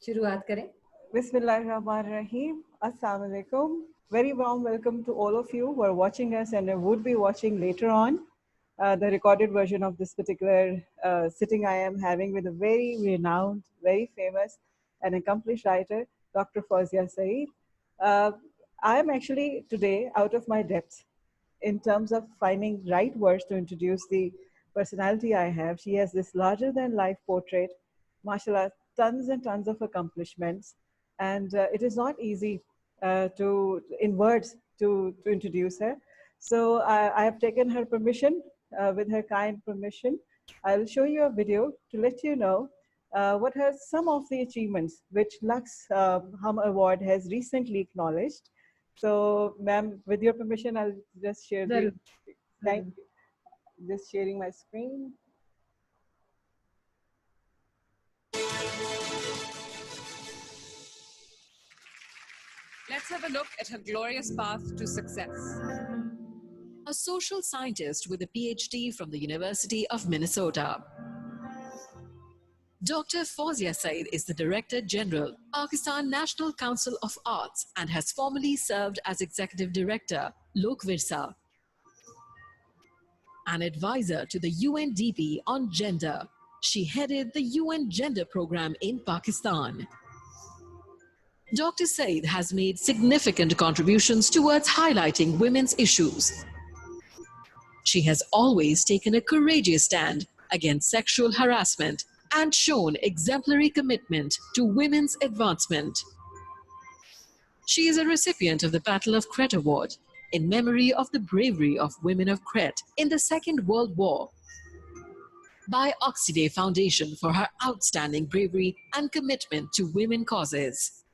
शुरुआत करें। Bismillahirrahmanirrahim. Assalamu alaikum. Very warm welcome to all of you who are watching us and would be watching later on the recorded version of this particular sitting I am having with a very renowned, very famous and accomplished writer, Dr. Fawzia Saeed. I am actually today out of my depth in terms of finding right words to introduce the personality I have. She has this larger than life portrait, mashallah, tons and tons of accomplishments. And it is not easy in words to introduce her. So I have taken her permission, with her kind permission. I will show you a video to let you know what are some of the achievements which Lux Hum Award has recently acknowledged. So, ma'am, with your permission, I'll just share the. Thank you. Just sharing my screen. Let's have a look at her glorious path to success. A social scientist with a PhD from the University of Minnesota. Dr. Fawzia Saeed is the Director General, Pakistan National Council of Arts, and has formerly served as Executive Director, Lok Virsa, an advisor to the UNDP on gender. She headed the UN Gender Program in Pakistan. Dr. Saeed has made significant contributions towards highlighting women's issues. She has always taken a courageous stand against sexual harassment and shown exemplary commitment to women's advancement. She is a recipient of the Battle of Crete Award in memory of the bravery of women of Crete in the Second World War by Oxide Foundation for her outstanding bravery and commitment to women causes.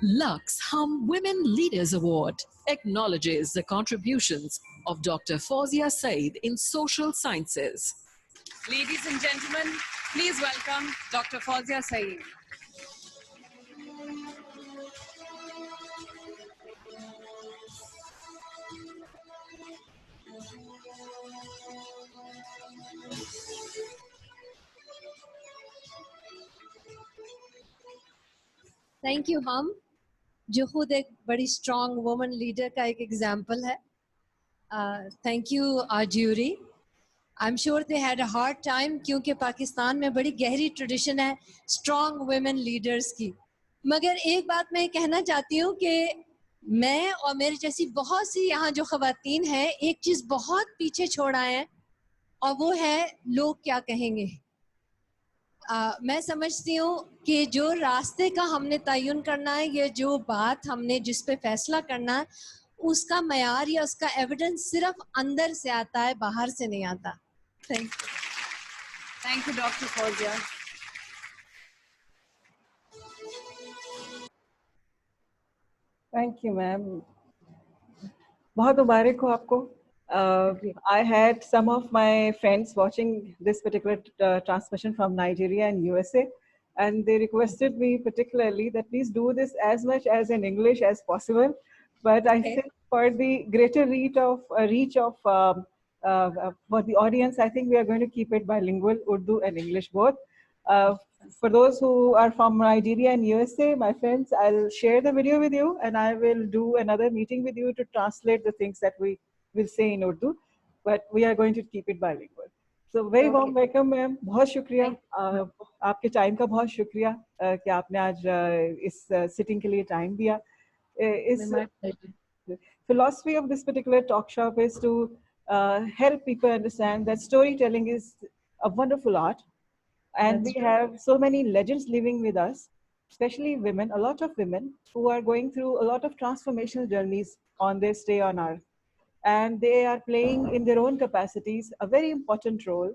Lux Hum Women Leaders Award acknowledges the contributions of Dr. Fawzia Saeed in social sciences. Ladies and gentlemen, please welcome Dr. Fawzia Saeed. Thank you हम जो खुद एक बड़ी strong woman leader का एक example है. Thank you our jury. I am sure they had a hard time क्योंकि पाकिस्तान में बड़ी गहरी ट्रेडिशन है स्ट्रॉन्ग वुमेन लीडर्स की. मगर एक बात मैं कहना चाहती हूँ कि मैं और मेरे जैसी बहुत सी यहाँ जो ख़वातीन हैं एक चीज़ बहुत पीछे छोड़ आए हैं और वो है लोग क्या कहेंगे. मैं समझती हूँ कि जो रास्ते का हमने तयन करना है, ये जो बात हमने जिस पे फैसला करना है, उसका मयार या उसका एविडेंस सिर्फ अंदर से आता है, बाहर से नहीं आता. Thank you doctor Fauzia. Thank you, ma'am. बहुत मुबारक हो आपको. I had some of my friends watching this particular transmission from Nigeria and USA, and they requested me particularly that please do this as much as in English as possible. But I think for the greater reach of for the audience, I think we are going to keep it bilingual, Urdu and English both. For those who are from Nigeria and USA, my friends, I'll share the video with you, and I will do another meeting with you to translate the things that we will say in Urdu, but we are going to keep it bilingual. So very warm welcome, ma'am. बहुत शुक्रिया. आपके time का बहुत शुक्रिया कि आपने आज इस सिटिंग के लिए टाइम दिया. The philosophy of this particular talk shop is to help people understand that storytelling is a wonderful art. And we have so many legends living with us, especially women, a lot of women who are going through a lot of transformational journeys on their stay on earth. And they are playing in their own capacities a very important role,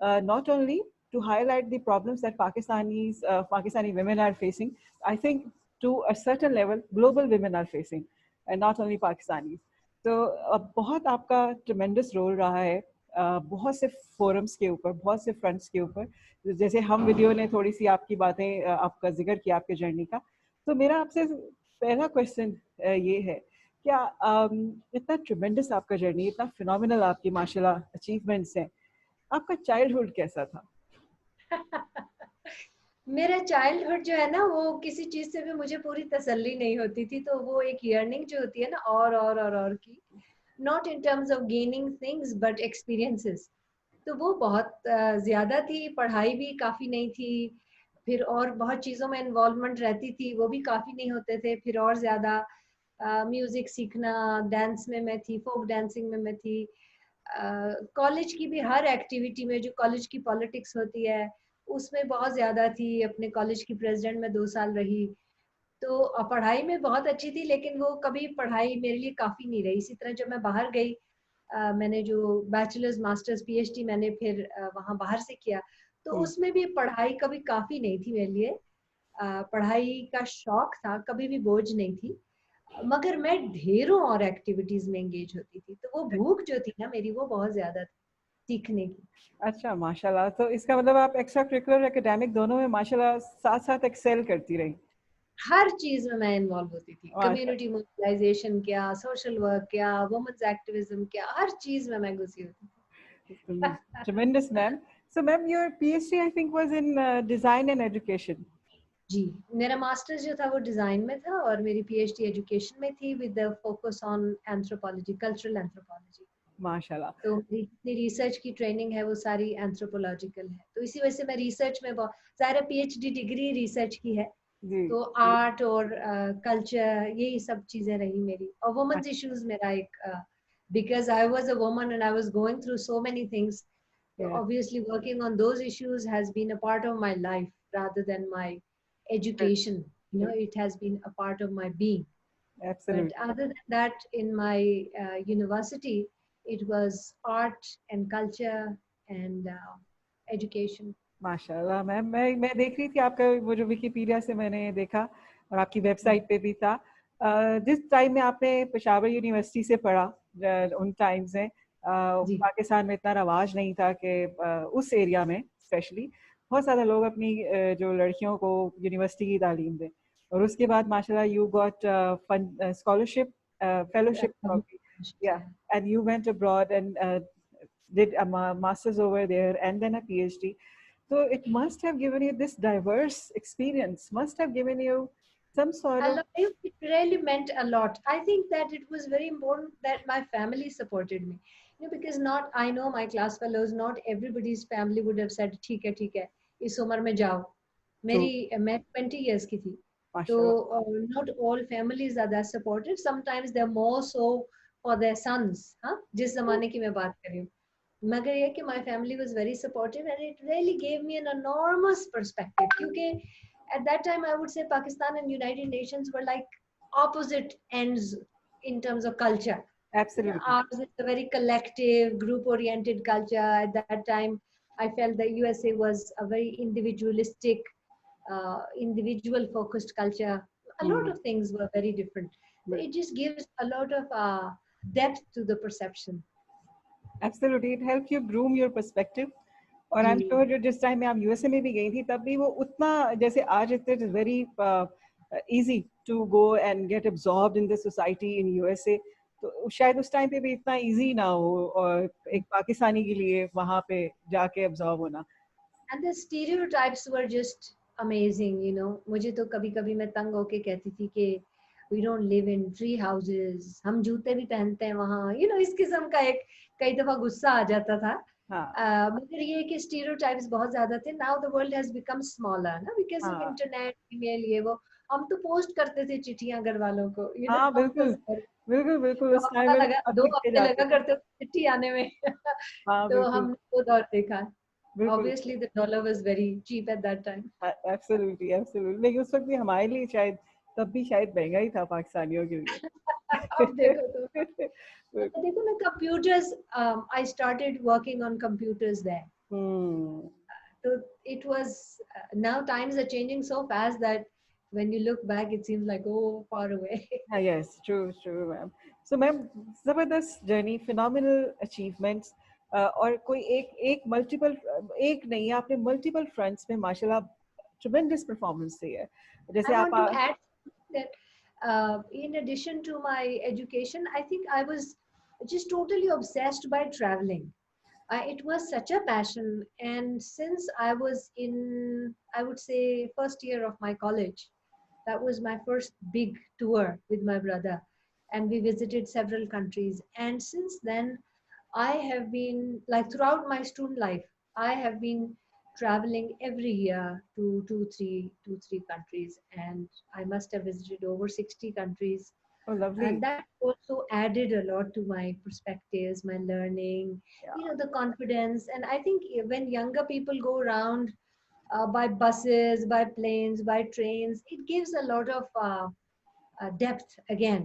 not only to highlight the problems that Pakistani women are facing, I think to a certain level, global women are facing, and not only Pakistanis. So बहुत आपका tremendous role रहा है बहुत से forums के ऊपर, बहुत से fronts के ऊपर. जैसे हम वीडियो ने थोड़ी सी आपकी बातें आपका जिक्र किया आपके जर्नी का. तो मेरा आपसे पहला क्वेश्चन ये है, क्या इतना ट्रिमेंडस आपका जर्नी, इतना फिनोमिनल आपकी माशाल्लाह अचीवमेंट्स हैं, आपका चाइल्डहुड कैसा था? मेरा चाइल्डहुड जो है ना, वो किसी चीज से भी मुझे पूरी तसल्ली नहीं होती थी, तो वो एक यर्निंग जो होती है ना, और की, not in terms of gaining things but experiences, तो वो बहुत ज्यादा थी। पढ़ाई भी काफी नहीं थी, फिर और बहुत चीजों में इन्वॉल्वमेंट रहती थी, वो भी काफी नहीं होते थे, फिर और ज्यादा म्यूजिक सीखना, डांस में मैं थी, फोक डांसिंग में मैं थी, कॉलेज की भी हर एक्टिविटी में, जो कॉलेज की पॉलिटिक्स होती है उसमें बहुत ज्यादा थी। अपने कॉलेज की प्रेसिडेंट में 2 साल रही, तो पढ़ाई में बहुत अच्छी थी, लेकिन वो कभी पढ़ाई मेरे लिए काफी नहीं रही। इसी तरह जब मैं बाहर गई, मैंने जो बैचलर्स मास्टर्स पीएचडी मैंने फिर वहाँ बाहर से किया, तो उसमें भी पढ़ाई कभी काफी नहीं थी मेरे लिए। पढ़ाई का शौक था, कभी भी बोझ नहीं थी, मगर मैं ढेरों और एक्टिविटीज में एंगेज होती थी, तो वो भूख जो थी ना मेरी, वो बहुत ज्यादा थी सीखने की। अच्छा, माशाल्लाह। तो इसका मतलब आप एक्स्ट्रा करिकुलर एकेडमिक दोनों में माशाल्लाह साथ साथ एक्सेल करती रही। हर चीज में मैं इन्वॉल्व होती थी, माशा कम्युनिटी मोबिलाइजेशन क्या, सोशल वर्क क्या, वुमेन्स एक्टिविज्म क्या, हर चीज में मैं घुसी होती थी। tremendous, ma'am. So, ma'am, your PhD I think was in design and education. जी, मेरा मास्टर्स जो था वो डिजाइन में था, और मेरी पीएचडी एजुकेशन में थी, with the focus on anthropology, cultural anthropology. माशाल्लाह। तो मेरी जितनी रिसर्च की ट्रेनिंग है वो सारी एंथ्रोपोलॉजिकल है, तो इसी वजह से मैं रिसर्च में बहुत ज़्यादा, पीएचडी डिग्री रिसर्च की है, जी। तो आर्ट और कल्चर यही सब चीजें रही मेरी। और वुमेन्स इश्यूज मेरा एक, because I was a woman and I was going through so many things, Yeah. obviously working on those issues has been a part of my life rather than my education. You know, it has been a part of my being. But Absolutely. other than that, in my university, it was art and culture and education. माशाल्लाह ma'am, मैं देख रही थी आपका वो जो Wikipedia से मैंने देखा, और आपकी वेबसाइट पे भी था। जिस टाइम में आपने पेशावर यूनिवर्सिटी से पढ़ा, उन टाइम्स में जी, पाकिस्तान में इतना रवाज नहीं था कि उस एरिया में स्पेशली बहुत सारे लोग अपनी जो लड़कियों को यूनिवर्सिटी की तालीम दें, और उसके बाद माशाल्लाह you got scholarship, fellowship, yeah. yeah, and you went abroad and did a master's over there and then a PhD. So it must have given you this diverse experience, must have given you some sort I of. love you. It really meant a lot. I think that it was very important that my family supported me. You know, because not, I know my class fellows, not everybody's family would have said, ठीक है, इस उम्र में जाओ। True. मैं 20 years की थी, तो Mashallah. not all families are that supportive. Sometimes they're more so for their sons. हाँ, जिस जमाने की मैं बात कर रही हूँ। मगर ये कि my family was very supportive and it really gave me an enormous perspective, क्योंकि at that time I would say Pakistan and United Nations were like opposite ends in terms of culture. Absolutely. Ours is a very collective, group oriented culture. At that time, I felt the USA was a very individualistic, individual focused culture. A lot Hmm. of things were very different. So it just gives a lot of depth to the perception. Absolutely, it helps you groom your perspective. और I M G, sure जो जिस time में आप USA में भी गई थी तब भी वो उतना जैसे आज it is very easy to go and get absorbed in the society in USA, तो शायद उस टाइम पे भी इतना इजी ना हो और एक पाकिस्तानी के लिए वहाँ पे जाके एब्जॉर्ब होना। and the stereotypes were just amazing, you know. मुझे तो कभी कभी मैं तंग होके कहती थी कि we don't live in tree houses, हम जूते भी पहनते हैं वहाँ, you know, इस किस्म का एक कई दफा गुस्सा आ जाता था। हाँ मगर ये कि stereotypes बहुत ज्यादा थे। now the world has become smaller ना, because of हाँ internet, email, ये वो। हम तो पोस्ट करते थे चिट्ठियां घर वालों को, you know, हाँ, हम तो बिल्कुल बिल्कुल बिल्कुल, तो उस टाइम में अब दो लिखते हफ्ते जाते लगा थे। करते थे चिट्ठी आने में। हाँ तो बिल्कुल हमने वो दौर देखा। बिल्कुल। Obviously the dollar was very cheap at that time. Absolutely absolutely, लेकिन उस वक्त भी हमारे लिए शायद तब भी शायद महंगा ही था पाकिस्तानियों के लिए। अब देखो तो, देखो ना, computers, I started working on computers there. Hmm. So it was, now times are changing so fast that when you look back it seems like, oh, far away. Yes, true, ma'am. So, ma'am, जबरदस्त journey, phenomenal achievements, और कोई एक multiple, एक नहीं, आपने multiple fronts में माशाल्लाह ट्रेमेंडस performance दी है। जैसे I आप want to add that in addition to my education, I think I was just totally obsessed by traveling. It was such a passion. And since I was in, I would say, first year of my college, that was my first big tour with my brother. And we visited several countries. And since then, I have been, like throughout my student life, I have been traveling every year to two, three countries. And I must have visited over 60 countries, Oh, and lovely. that also added a lot to my perspectives, my learning, Yeah. the confidence. And I think when younger people go around by buses, by planes, by trains, it gives a lot of depth again,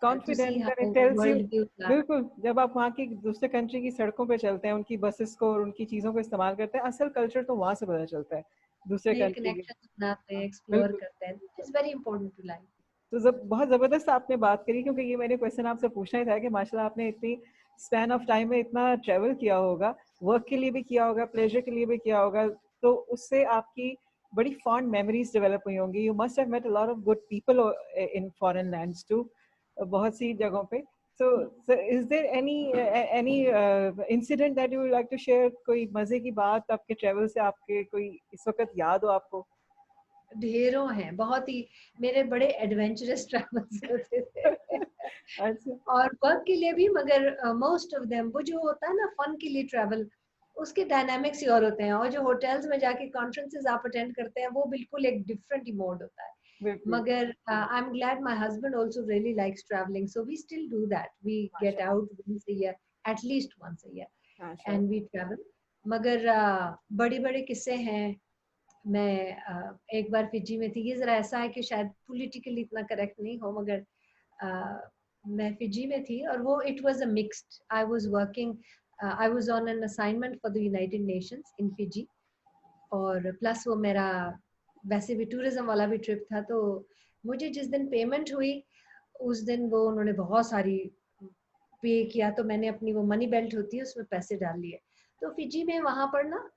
to see confidence and how it tells you, world views are. बिल्कुल, जब आप वहाँ की दूसरे country की सड़कों पे चलते हैं, उनकी बसेस को और उनकी चीज़ों को इस्तेमाल करते हैं, असल कल्चर तो वहाँ से पता चलता है, दूसरे नए कंट्री की। कनेक्शंस बनाते हैं, एक्सप्लोर बिल्कुल। करते हैं, it's very important to life. तो बहुत ज़बरदस्त आपने बात करी, क्योंकि ये मैंने क्वेश्चन आपसे पूछना ही था कि माशाल्लाह आपने इतनी स्पैन ऑफ टाइम में इतना ट्रैवल किया होगा, वर्क के लिए भी किया होगा, प्लेजर के लिए भी किया होगा, तो उससे आपकी बड़ी फॉन्ड मेमोरीज डेवलप हुई होंगी. You must have met a lot of good people in foreign lands too, बहुत सी जगहों पे. So is there any incident that you would like to share? कोई मजे की बात आपके ट्रैवल से आपके कोई इस वक्त याद हो आपको? ढेरों हैं, बहुत ही मेरे बड़े एडवेंचरस ट्रैवल्स होते थे. अच्छा. और वर्क के लिए भी, मगर मोस्ट ऑफ देम वो जो होता है ना फन के लिए ट्रैवल, उसके डायनामिक्स ही और होते हैं. और जो होटल्स में जाके कॉन्फ्रेंसेस आप अटेंड करते हैं, वो बिल्कुल एक डिफरेंट ही मोड होता है. बिल्कुल. मगर I am glad my husband also really likes travelling, so we still do that. We get माशाल्लाह. Out once a year, at least once a year, माशाल्लाह. And we travel. मगर बड़े बड़े किस्से हैं. मैं एक बार फिजी में थी. ये जरा ऐसा है कि शायद पॉलिटिकली इतना करेक्ट नहीं हो, मगर मैं फिजी में थी और वो it was a mixed. I was working, I was on an assignment for the United Nations in Fiji, और प्लस वो मेरा वैसे भी टूरिज्म वाला भी ट्रिप था. तो मुझे जिस दिन पेमेंट हुई, उस दिन वो उन्होंने बहुत सारी पे किया, तो मैंने अपनी वो मनी बेल्ट होती है उसमें पैसे डाल लिए. तो फिजी में वहां पर ना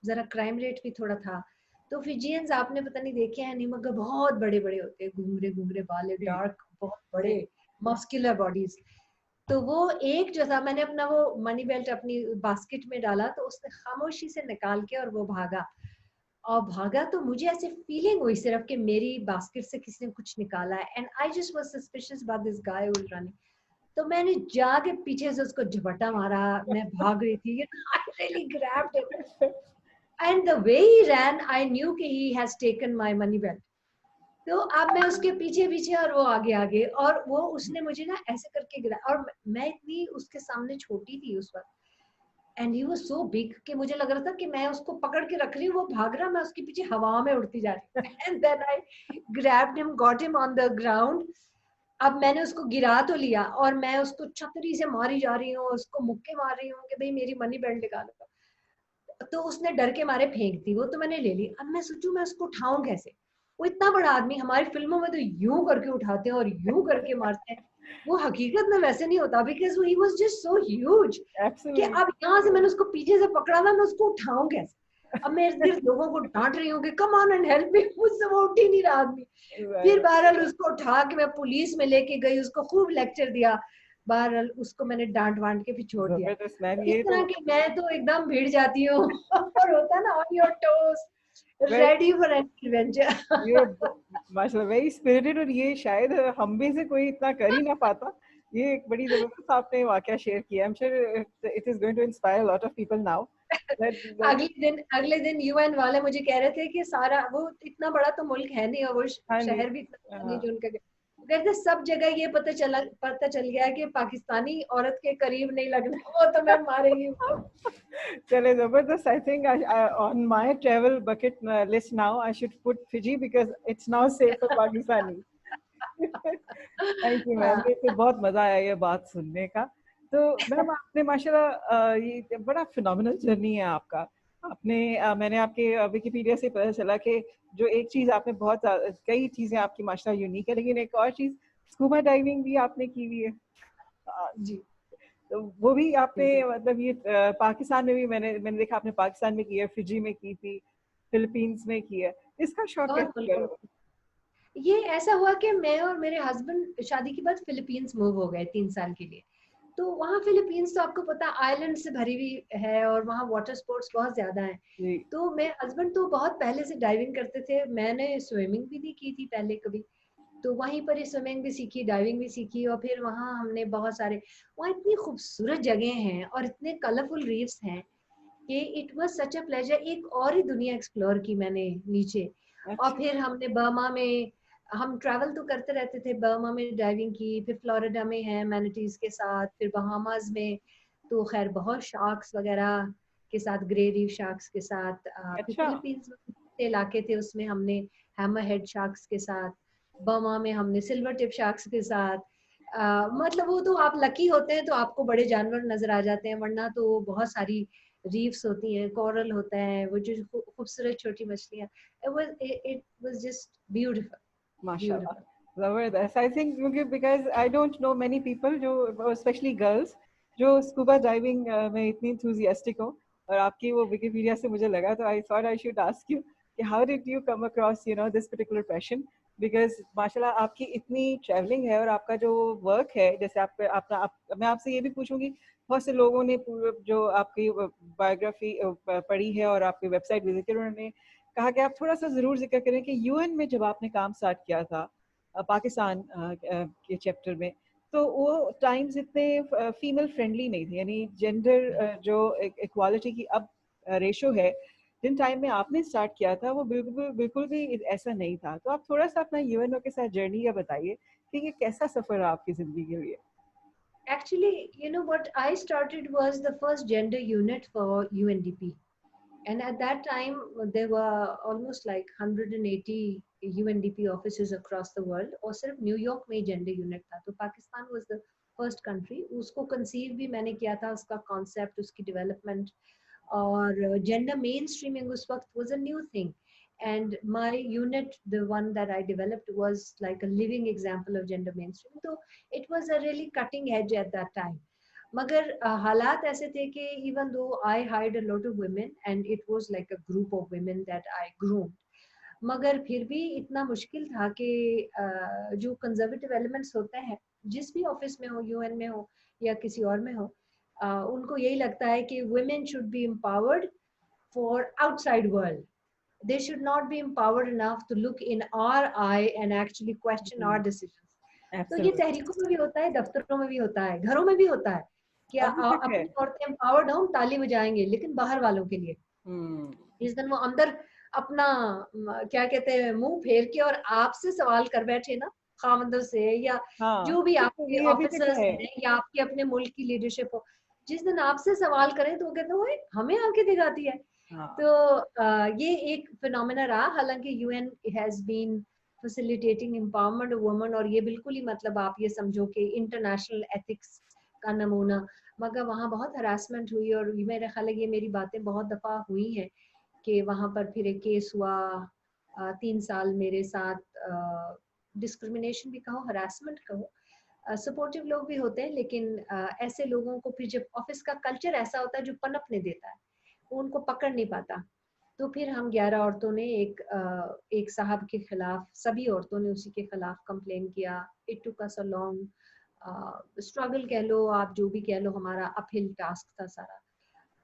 जरा क्राइम रेट भी थोड़ा था. तो फिजियंस आपने पता नहीं देखे हैं नहीं, मगर बहुत बड़े बड़े होते हैं, घुंगरे घुंगरे बाल, जी. डार्क, बहुत बड़े मस्कुलर बॉडीज. तो वो एक जो था, मैंने अपना वो मनी बेल्ट अपनी बास्केट में डाला, तो उसने खामोशी से निकाल के और वो भागा. और भागा तो मुझे ऐसे फीलिंग हुई सिर्फ कि मेरी बास्केट से किसी ने कुछ निकाला है. And I just was suspicious about this guy who was running. तो मैंने जाके पीछे से उसको झपटा मारा. मैं भाग रही थी. I really grabbed it, and the way he ran, I knew कि he has taken my money belt. तो अब मैं उसके पीछे पीछे और वो आगे आगे, और वो उसने मुझे ना ऐसे करके गिरा, और मैं इतनी उसके सामने छोटी थी उस वक्त. And he was so big कि मुझे लग रहा था कि मैं उसको पकड़ के रख रही हूँ, वो भाग रहा, मैं उसके पीछे हवा में उड़ती जा रही. And then I grabbed him, got him on the ground. अब मैंने उसको गिरा तो लिया, और मैं उसको छतरी से मारी जा रही हूँ, उसको मुक्के मार रही हूँ कि भाई मेरी मनी बेल्ट निकालो. तो उसने डर के मारे फेंक दी वो, तो मैंने ले ली. अब मैं सोचूं मैं उसको उठाऊं कैसे. वो इतना बड़ा आदमी, हमारी फिल्मों में तो यूं करके उठाते हैं और यूं करके मारते हैं. वो हकीकत में वैसे नहीं होता, because he was just so huge कि Absolutely. अब यहाँ से मैंने उसको पीछे से पकड़ा था, मैं उसको उठाऊं कैसे. अब मैं इर्द गिर्द लोगों को डांट रही हूँ कि come on and help me, मुझसे वो उठ ही नहीं रहा आदमी. फिर Right. बहरहाल उसको उठा के मैं पुलिस में लेके गई, उसको खूब लेक्चर दिया. बहरहाल उसको मैंने डांट वांट के फिर छोड़ दिया. जबरदस्त मैम, इस ये तो तरह की मैं तो एकदम भिड़ जाती हूँ. और होता है ना, on your toes, very, ready for any adventure. ये माशाल्लाह वेरी स्पिरिटेड, और ये शायद हम में से कोई इतना कर ही ना पाता. ये एक बड़ी जबरदस्त आपने वाकया शेयर किया. I am sure it is going to inspire lot of people now. अगले दिन यूएन वाले मुझे कह रहे थे कि सारा वो इतना बड़ा तो मुल्क है नहीं, और वो हाँ जी. शहर भी इतना बड़ा नहीं हाँ. जो उनका. कहते सब जगह ये पता चल गया कि पाकिस्तानी औरत के करीब नहीं लगना, वो तो मैं मारेगी. चले जबरदस्त. I think on my travel bucket list now I should put Fiji because it's now safe for Pakistani. Thank you ma'am, ये तो बहुत मजा आया ये बात सुनने का. तो मैम आपने माशाल्लाह ये बड़ा फिनोमिनल जर्नी है आपका. आपने मैंने आपके विकिपीडिया से पता चला कि जो एक चीज आपने बहुत कई चीजें आपकी माशाल्लाह यूनिक है, लेकिन एक और चीज स्कूबा डाइविंग भी आपने की हुई है. जी. तो वो भी आपने मतलब ये पाकिस्तान में भी मैंने देखा आपने पाकिस्तान में की है, फिजी में की थी, फिलीपींस में की है. इसका शौक और कैसे बिल्कुल, करो? ये ऐसा हुआ कि मैं और मेरे हस्बैंड शादी के बाद फिलीपींस मूव हो गए 3 साल के लिए. तो वहाँ फिलीपींस तो आपको पता आइलैंड से भरी हुई है और वहाँ वाटर स्पोर्ट्स बहुत ज्यादा हैं। जी। तो मैं हस्बैंड तो बहुत पहले से डाइविंग करते थे, मैंने स्विमिंग भी नहीं की थी पहले कभी, तो वहीं पर ही स्विमिंग भी सीखी, डाइविंग भी सीखी। और फिर वहाँ हमने बहुत सारे, वहाँ इतनी खूबसूरत जगह हैं और इतने कलरफुल रीफ्स हैं कि it was such a pleasure. एक और ही दुनिया एक्सप्लोर की मैंने नीचे। और अच्छा। फिर हमने बर्मा में, हम ट्रैवल तो करते रहते थे, बर्मा में डाइविंग की, फिर फ्लोरिडा में है मैनिटीज के साथ, फिर बहामास में तो खैर बहुत शार्क्स वगैरह के साथ, ग्रे रीफ शार्क्स के साथ, फिर अच्छा। फिलीपींस में इलाके थे उसमें हमने हैमर हेड शार्क्स के साथ, बर्मा में हमने सिल्वर टिप शार्क्स के साथ। मतलब वो तो आप लकी होते हैं तो आपको बड़े जानवर नजर आ जाते हैं, वरना तो बहुत सारी रीफ्स होती हैं, कोरल होता है, वो जो खूबसूरत छोटी मछलियां, it was just beautiful, माशाल्लाह, beautiful. जबरदस्त। आई थिंक क्योंकि because I don't know many people जो स्पेशली गर्ल्स जो स्कूबा डाइविंग में इतनी इंथुजियास्टिक हो, और आपकी वो विकिपीडिया से मुझे लगा, तो I thought I should ask you कि how did you come across this particular passion, because माशाल्लाह आपकी इतनी ट्रैवलिंग है और आपका जो वर्क है, जैसे मैं आपसे ये भी पूछूंगी, बहुत से लोगों ने जो आपकी बायोग्राफी पढ़ी है और आपकी वेबसाइट विजिट की, उन्होंने कहा कि आप थोड़ा सा जरूर जिक्र करें कि यूएन में जब आपने काम स्टार्ट किया था पाकिस्तान के चैप्टर में, तो वो टाइम्स इतने फीमेल फ्रेंडली नहीं थे, यानी जेंडर जो इक्वालिटी की अब रेशो है, जिन टाइम में आपने स्टार्ट किया था वो बिल्कुल बिल्कुल भी ऐसा नहीं था। तो आप थोड़ा सा अपना यूएनओ के साथ जर्नी का बताइए कि ये कैसा सफर रहा आपकी जिंदगी के लिए। Actually, you know what I started was the first gender unit for UNDP. And at that time, there were almost like 180 UNDP offices across the world. और सिर्फ न्यूयॉर्क में जेंडर यूनिट था, तो Pakistan was the first country. उसको conceive भी मैंने किया था, उसका कॉन्सेप्ट, उसकी डेवलपमेंट, और जेंडर मेन स्ट्रीमिंग उस वक्त was a new thing. And my unit, the one that I developed, was like a living example of gender mainstreaming. So it was a really cutting edge at that time. मगर हालात ऐसे थे कि even though I hired a lot of women and it was like a group of women that I groomed, मगर फिर भी इतना मुश्किल था कि जो कंजर्वेटिव एलिमेंट्स होते हैं जिस भी ऑफिस में हो, यूएन में हो या किसी और में हो, उनको यही लगता है कि women should be empowered for outside world. They should not be empowered enough to look in our eye and actually question our decisions. तो ये एब्सोल्युटली। तहरीकों में भी होता है, दफ्तरों में भी होता है, घरों में भी होता है कि अभी तक है। अपनी औरतें एम्पावर्ड हों, ताली बजाएंगे, लेकिन बाहर वालों के लिए हम्म। जिस दिन वो अंदर अपना क्या कहते हैं मुंह फेर के और आपसे सवाल कर बैठे ना, खामंदों से या हाँ, जो भी तो आपके ये अभी तक ऑफिसर्स है। हैं या आपके अपने मुल्क की लीडरशिप हो, जिस दिन आपसे सवाल करें तो वो कहते हैं ओए हमें आके दिखाती है। हाँ। तो ये एक फिनोमेना रहा। हालांकि UN has been facilitating empowerment of women, और ये बिल्कुल ही मतलब आप ये समझो कि इंटरनेशनल एथिक्स का नमूना। मगर वहाँ बहुत हरासमेंट हुई, और मेरे ख्याल है ये मेरी बातें बहुत दफा हुई हैं कि वहाँ पर फिर एक केस हुआ 3 साल मेरे साथ, डिस्क्रिमिनेशन भी कहो, हरासमेंट कहो। सपोर्टिव लोग भी होते हैं, लेकिन ऐसे लोगों को फिर जब ऑफिस का कल्चर ऐसा होता है जो पनपने देता है, वो उनको पकड़ नहीं पाता। तो फिर हम 11 औरतों ने एक साहब के खिलाफ, सभी औरतों ने उसी के खिलाफ कंप्लेन किया। It took us a long struggle कह लो, आप जो भी कह लो, हमारा अपहिल टास्क था सारा।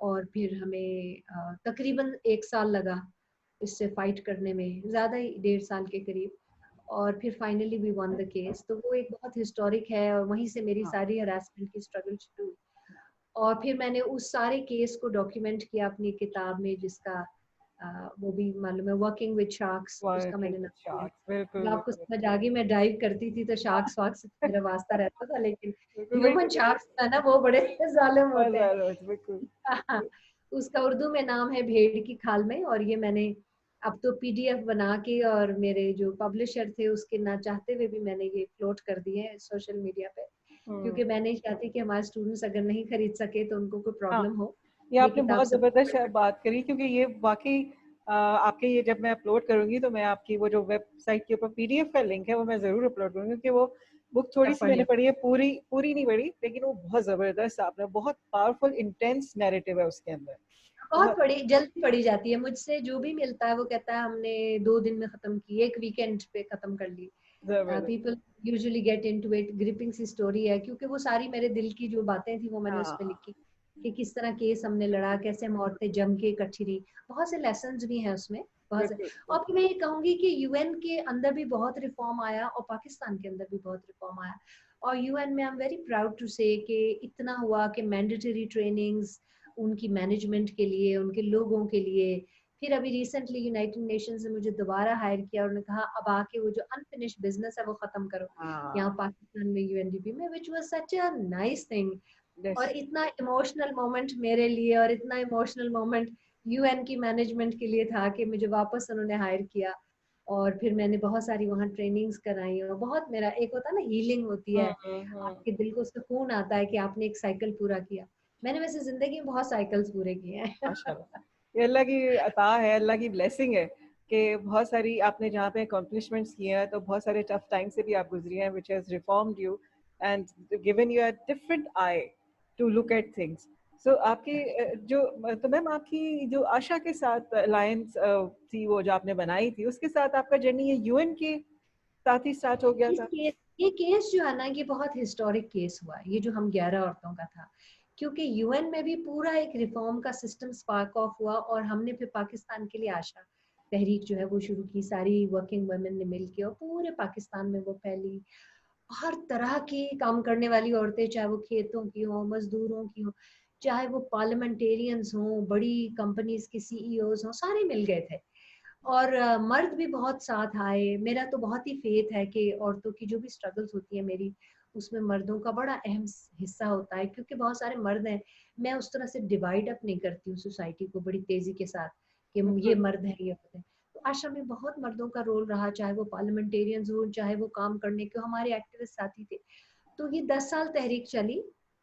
और फिर हमें तकरीबन 1 साल लगा इससे फाइट करने में, ज्यादा ही 1.5 साल के करीब। और फिर finally we won the case. तो वो एक बहुत हिस्टोरिक है, और वहीं से मेरी हाँ। सारी हरासमेंट की स्ट्रगल शुरू हुई। और फिर मैंने उस सारे केस को डॉक्यूमेंट किया अपनी किताब में, जिसका वो भी मालूम है, वर्किंग विद शार्क्स, उसका मैंने नाम दिया है। बिल्कुल जब आपको बिल्कुल। समझ आ गई, मैं डाइव करती थी तो शार्क्स वार्क्स से मेरा वास्ता रहता था, लेकिन बिल्कुल वही ह्यूमन तो कह रही शार्क्स है ना, वो बड़े जालिम बहुत होते हैं। ज्यादा बिल्कुल। उसका उर्दू में नाम है भेड़ की खाल में। और ये मैंने अब तो पीडीएफ बना के, और मेरे जो पब्लिशर थे उसके ना चाहते हुए भी मैंने ये फ्लोट कर दिए हैं सोशल मीडिया पे, हम्म। क्योंकि मैं नहीं चाहती कि हमारे स्टूडेंट्स अगर नहीं खरीद सके तो उनको कोई हाँ, प्रॉब्लम हो। ये ये आपने किताब बहुत सब जबरदस्त बात करी, क्योंकि ये वाकई आपके ये जब मैं अपलोड करूंगी तो मैं आपकी वो जो वेबसाइट के ऊपर पीडीएफ का लिंक है वो मैं जरूर अपलोड करूंगी, क्योंकि वो बुक थोड़ी सी मैंने पढ़े, पढ़ी है, पूरी पूरी नहीं पढ़ी, लेकिन वो बहुत जबरदस्त, आपने बहुत पावरफुल इंटेंस नैरेटिव है उसके अंदर। बहुत बहुत। पढ़ी, जल्दी पढ़ी जाती है। मुझसे जो भी मिलता है वो कहता है हमने 2 दिन में खत्म की, एक वीकेंड पे खत्म कर ली। जरूर। People usually get into it, gripping सी स्टोरी है क्योंकि वो सारी मेरे दिल की जो बातें थी वो मैंने उस पे हाँ, लिखी कि किस तरह केस हमने लड़ा, कैसे हम औरतें जम के इकट्ठी रही। बहुत से लेसन्स भी हैं उसमें, बहुत से। बिल्कुल और बिल्कुल। फिर मैं ये कहूंगी कि यूएन के अंदर भी बहुत रिफॉर्म आया और पाकिस्तान के अंदर भी बहुत रिफॉर्म आया। और यूएन में I am very proud to say कि इतना हुआ कि मैंडेटरी ट्रेनिंग्स उनकी मैनेजमेंट के लिए, उनके लोगों के लिए। फिर अभी रिसेंटली यूनाइटेड नेशंस ने मुझे दोबारा हायर किया और उन्होंने कहा अब आके वो जो अनफिनिश्ड बिजनेस है वो खत्म करो यहाँ हाँ, पाकिस्तान में यूएनडीपी में, which was such a nice thing. Yes. और इतना इमोशनल मोमेंट मेरे लिए और इतना इमोशनल मोमेंट यूएन की मैनेजमेंट के लिए था कि मुझे वापस उन्होंने हायर किया। और फिर मैंने बहुत सारी वहाँ ट्रेनिंग्स कराई और बहुत, मेरा एक होता है ना हीलिंग होती है, आपके दिल को सुकून आता है कि आपने एक साइकिल पूरा किया। मैंने वैसे जिंदगी में बहुत साइकिल्स पूरे किए हैं। माशाल्लाह, ये अल्लाह की अता है, अल्लाह की ब्लेसिंग है कि बहुत सारी आपने जहाँ पे अकॉम्प्लिशमेंट्स किए हैं, तो बहुत सारे टफ टाइम से भी आप गुजरी हैं, which has reformed you and given you a different eye to look at things. So आपकी जो तो मैम आपकी जो आशा के साथ अलायंस थी, वो जो आपने बनाई थी, उसके साथ आपका जर्नी ये यूएन के साथ ही स्टार्ट हो गया इस था? केस ये केस जो है ना, ये बहुत हिस्टोरिक केस हुआ, ये जो हम 11 औरतों का था, क्योंकि यूएन में भी पूरा एक रिफॉर्म का सिस्टम स्पार्क ऑफ हुआ और हमने फिर पाकिस्तान के लिए आशा तहरीक जो है वो शुरू की, सारी वर्किंग वुमेन ने मिलके, और पूरे पाकिस्तान में वो फैली। हर तरह की काम करने वाली औरतें, चाहे वो खेतों की हो, मजदूरों की हो, चाहे वो पार्लियामेंटेरियंस हों, बड़ी कंपनीज के सीईओज हों, सारे मिल गए थे। और मर्द भी बहुत साथ आए। मेरा तो बहुत ही फेथ है कि औरतों की जो भी स्ट्रगल्स होती है मेरी, उसमें मर्दों का बड़ा अहम हिस्सा होता है, क्योंकि बहुत सारे मर्द हैं। मैं उस तरह से डिवाइड अप नहीं करती हूँ सोसाइटी को बड़ी तेजी के साथ कि ये मर्द है, ये होते हैं। तो आशा में बहुत मर्दों का रोल रहा, चाहे वो पार्लियामेंटेरियंस हो, चाहे वो काम करने के हमारे एक्टिविस्ट साथी थे। तो ये 10 साल तहरीक चली।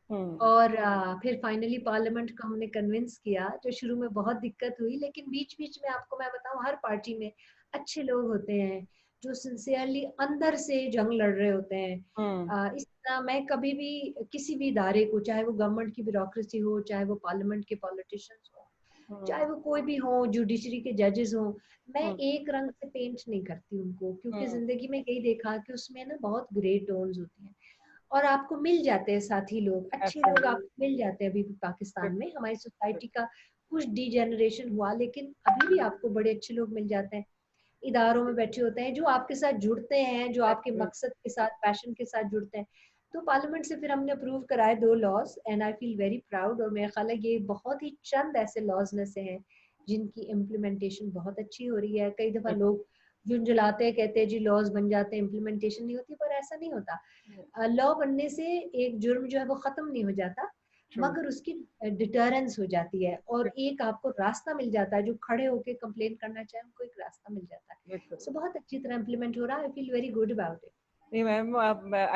हम्म। और फिर फाइनली पार्लियामेंट को हमने कन्विंस किया, जो शुरू में बहुत दिक्कत हुई, लेकिन बीच बीच में आपको मैं बताऊं, हर पार्टी में अच्छे लोग होते हैं जो सिंसियरली अंदर से जंग लड़ रहे होते हैं। हम्म। इस तरह मैं कभी भी किसी भी इदारे को, चाहे वो गवर्नमेंट की ब्यूरोक्रेसी हो, चाहे वो पार्लियामेंट के पॉलिटिशियंस हो, चाहे वो कोई भी हो, जुडिशरी के जजेस हो, मैं हम्म। एक रंग से पेंट नहीं करती उनको, क्योंकि हम्म। जिंदगी में यही देखा कि उसमें ना बहुत ग्रे टोन्स होती हैं। और आपको मिल जाते हैं साथी लोग, अच्छे लोग एब्सोल्युटली। आपको मिल जाते हैं। अभी भी पाकिस्तान में हमारी सोसाइटी का कुछ डिजेनरेशन हुआ, लेकिन अभी भी आपको बड़े अच्छे लोग मिल जाते हैं, इदारों में बैठे होते हैं, जो आपके साथ जुड़ते हैं, जो आपके मकसद के साथ, पैशन के साथ जुड़ते हैं। तो पार्लियामेंट से फिर हमने अप्रूव कराए 2 laws, and I feel very proud. और मेरा ख्याल है ये बहुत ही चंद ऐसे लॉज में से हैं जिनकी इम्प्लीमेंटेशन बहुत अच्छी हो रही है। कई दफा लोग झुंझलाते हैं, कहते हैं जी लॉज बन जाते हैं, इम्प्लीमेंटेशन नहीं होती, पर ऐसा नहीं होता। लॉ बनने से एक जुर्म जो है वो खत्म नहीं हो जाता, ट्रू। मगर उसकी डिटरेंस हो जाती है, और एक आपको रास्ता मिल जाता है, जो खड़े होके कंप्लेन करना चाहे उनको एक रास्ता मिल जाता है। बिल्कुल। सो बहुत अच्छी तरह इम्प्लीमेंट हो रहा है। आई feel very good about it. नहीं ma'am,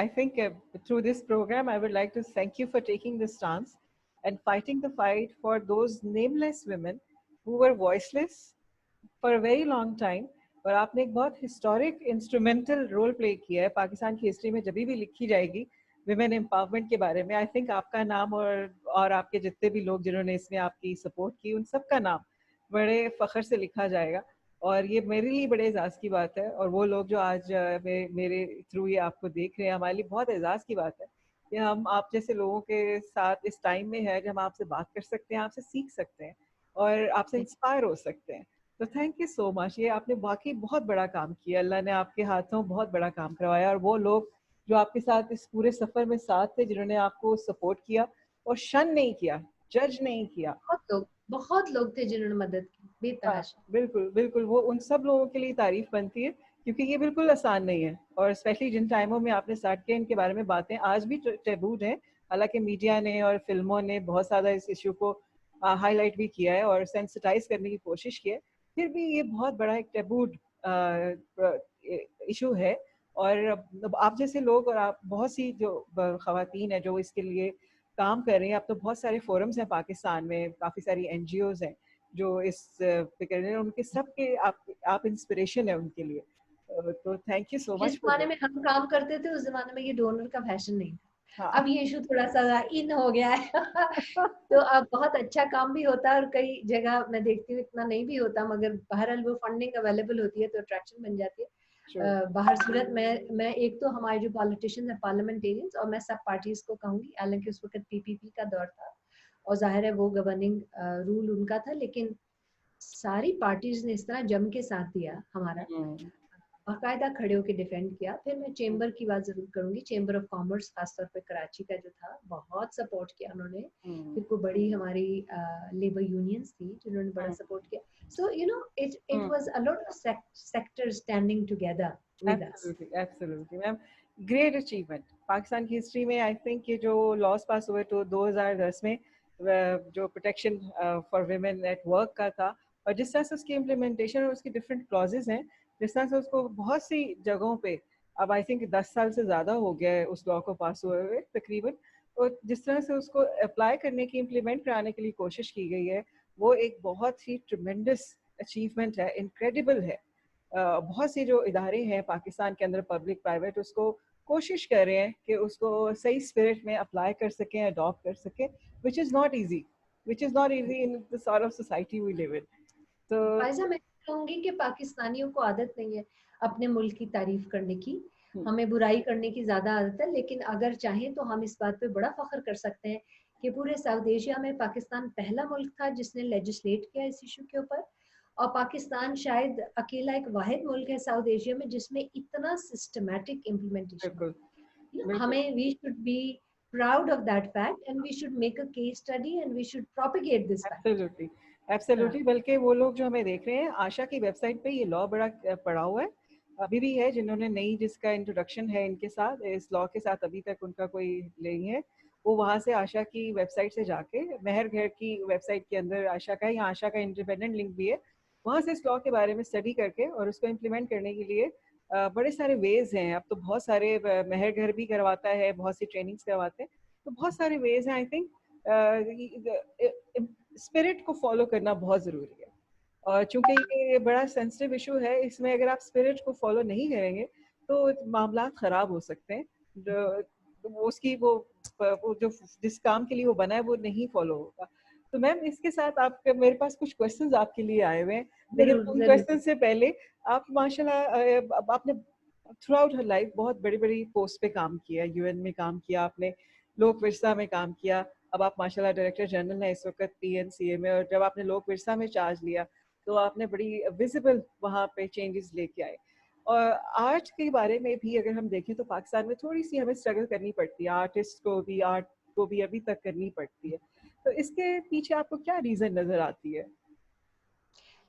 I think through this program I would like to thank you for taking this stance and fighting the fight for those nameless women who were voiceless for a very long time. और आपने एक बहुत historic instrumental role play किया है। पाकिस्तान की history में जब भी लिखी जाएगी विमेन एम्पावरमेंट के बारे में, आई थिंक आपका नाम और आपके जितने भी लोग जिन्होंने इसमें आपकी सपोर्ट की, उन सब का नाम बड़े फ़ख्र से लिखा जाएगा। और ये मेरे लिए बड़े एजाज़ की बात है, और वो लोग जो आज मेरे थ्रू ये आपको देख रहे हैं, हमारे लिए बहुत एजाज़ की बात है कि हम आप जैसे लोगों के साथ इस टाइम में है जब हम आपसे बात कर सकते हैं, आपसे सीख सकते हैं और आपसे इंस्पायर हो सकते हैं। तो थैंक यू सो मच। ये आपने वाकई बहुत बड़ा काम किया, अल्लाह ने आपके हाथों बहुत बड़ा काम करवाया। और वो लोग जो आपके साथ इस पूरे सफ़र में साथ थे, जिन्होंने आपको सपोर्ट किया और शन नहीं किया, जज नहीं किया। बहुत लोग थे जिन्होंने मदद की हाँ, बेतहाशा। बिल्कुल बिल्कुल, वो उन सब लोगों के लिए तारीफ बनती है, क्योंकि ये बिल्कुल आसान नहीं है। और स्पेशली जिन टाइमों में आपने स्टार्ट किया, इनके बारे में बातें आज भी टैबूड हैं। हालांकि मीडिया ने और फिल्मों ने बहुत ज़्यादा इस इशू को हाईलाइट भी किया है और सेंसिटाइज करने की कोशिश की है, फिर भी ये बहुत बड़ा एक टैबूड इशू है। और आप जैसे लोग और आप बहुत सी जो खवातीन हैं जो इसके लिए काम कर रही हैं, अब तो बहुत सारे फोरम्स हैं पाकिस्तान में, काफ़ी सारी NGOs हैं जो इस पे कर रहे हैं, उनके सब के आप इंस्पिरेशन है उनके लिए। तो थैंक यू सो जिस मच फॉर जमाने दिस। में हम काम करते थे उस जमाने में ये डोनर का फैशन नहीं था। हाँ। अब ये इशू थोड़ा सा इन हो गया है। तो अब बहुत अच्छा काम भी होता है, और कई जगह मैं देखती हूँ इतना नहीं भी होता, मगर बहरहाल वो फंडिंग अवेलेबल होती है तो अट्रैक्शन बन जाती है। बाहर सूरत मैं एक तो हमारे जो पॉलिटिशियंस हैं पार्लियामेंटेरियंस, और मैं सब पार्टीज को कहूंगी, हालांकि उस वक्त पीपीपी का दौर था और जाहिर है वो गवर्निंग रूल उनका था, लेकिन सारी पार्टीज ने इस तरह जम के साथ दिया हमारा, बाकायदा खड़े होकर डिफेंड किया। फिर मैं चेंबर की बात जरूर करूंगी, चेंबर ऑफ कॉमर्स खासतौर पे कराची का जो था, बहुत सपोर्ट किया उन्होंने। फिर को बड़ी हमारी लेबर यूनियंस थी जिन्होंने बड़ा सपोर्ट किया। So you know it was a lot of sectors standing together with us. Absolutely ma'am, great achievement Pakistan की हिस्ट्री में। आई थिंक ये जो लॉज पास हुए तो 2010 में जो protection for women at work का था, और जिस तरह से उसकी इम्प्लीमेंटेशन और उसकी डिफरेंट क्लॉजेज हैं, जिस तरह से उसको बहुत सी जगहों पे, अब आई थिंक 10 साल से ज़्यादा हो गया है उस लॉ को पास हुए हुए तकरीबन, और जिस तरह से उसको अप्लाई करने की, इम्प्लीमेंट कराने के लिए कोशिश की गई है, वो एक बहुत ही ट्रिमेंडस अचीवमेंट है, इनक्रेडिबल है। बहुत सी जो इदारे हैं पाकिस्तान के अंदर, पब्लिक प्राइवेट, उसको कोशिश कर रहे हैं कि उसको सही स्पिरिट में अप्लाई कर सकें, अडॉप्ट कर सकें, which is not easy, in the sort of society we live in. तो फायजा, मैं कहूंगी कि पाकिस्तानियों को आदत नहीं है अपने मुल्क की तारीफ करने की, हमें बुराई करने की ज्यादा आदत है। लेकिन अगर चाहें तो हम इस बात पे बड़ा फख्र कर सकते हैं कि पूरे साउथ एशिया में पाकिस्तान पहला मुल्क था जिसने लेजिस्लेट किया इस इशू के ऊपर, और पाकिस्तान शायद अकेला एक वाहिद मुल्क है साउथ एशिया में जिसमें इतना सिस्टमैटिक इम्प्लीमेंटेशन बिल्कुल है। हमें we should be proud of that fact and we should make a case study and we should propagate this fact. Absolutely absolutely. बल्कि वो लोग जो हमें देख रहे हैं, आशा की वेबसाइट पे ये लॉ बड़ा पड़ा हुआ है, अभी भी है, जिन्होंने नई, जिसका इंट्रोडक्शन है इनके साथ, इस लॉ के साथ अभी तक उनका कोई नहीं है, वो वहाँ से आशा की वेबसाइट से जाके, मेहर घर की वेबसाइट के अंदर आशा का, या आशा का इंडिपेंडेंट लिंक भी है, वहाँ से इस लॉ के बारे में स्टडी करके और उसको इम्प्लीमेंट करने के लिए बड़े सारे वेज हैं। अब तो बहुत सारे, मेहर घर भी करवाता है, बहुत सी ट्रेनिंग्स करवाते हैं, तो बहुत सारे वेज हैं। आई थिंक स्पिरिट को फॉलो करना बहुत ज़रूरी है, और चूंकि ये बड़ा सेंसिटिव इशू है, इसमें अगर आप स्पिरिट को फॉलो नहीं करेंगे तो मामला ख़राब हो सकते हैं। उसकी वो जो जिस काम के लिए वो बना है वो नहीं फॉलो होगा। तो मैम, इसके साथ आपके, मेरे पास कुछ क्वेश्चंस आपके लिए आए हुए हैं, लेकिन उन क्वेश्चन से पहले, आप माशाल्लाह आपने थ्रू आउट हर लाइफ बहुत बड़ी बड़ी पोस्ट पे काम किया, यूएन में काम किया आपने, लोक विरसा में काम किया, अब आप माशाल्लाह डायरेक्टर जनरल हैं इस वक्त पीएनसीए में, और जब आपने लोक विरसा में चार्ज लिया तो आपने बड़ी विजिबल वहाँ पे चेंजेस लेके आए। और आर्ट के बारे में भी अगर हम देखें तो पाकिस्तान में थोड़ी सी हमें स्ट्रगल करनी पड़ती है, आर्टिस्ट को भी, आर्ट को भी अभी तक करनी पड़ती है, तो इसके पीछे आपको क्या रीज़न नज़र आती है?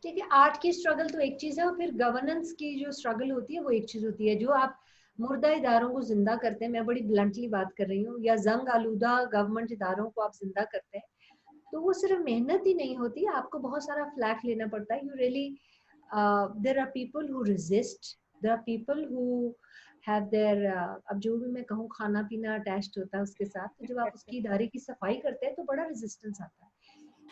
ठीक है, आर्ट की स्ट्रगल तो एक चीज है, और फिर गवर्नेंस की जो स्ट्रगल होती है वो एक चीज होती है। जो आप मुर्दा इदारों को जिंदा करते हैं, मैं बड़ी ब्लंटली बात कर रही हूँ, या जंग आलूदा गवर्नमेंट इदारों को आप जिंदा करते हैं, तो वो सिर्फ मेहनत ही नहीं होती, आपको बहुत सारा फ्लैक लेना पड़ता है। You really there are people who resist, there are people who have their, अब जो भी मैं कहूँ, खाना पीना अटैच्ड होता है उसके साथ, तो जब आप उसकी इदारे की सफाई करते हैं तो बड़ा रेजिस्टेंस आता है,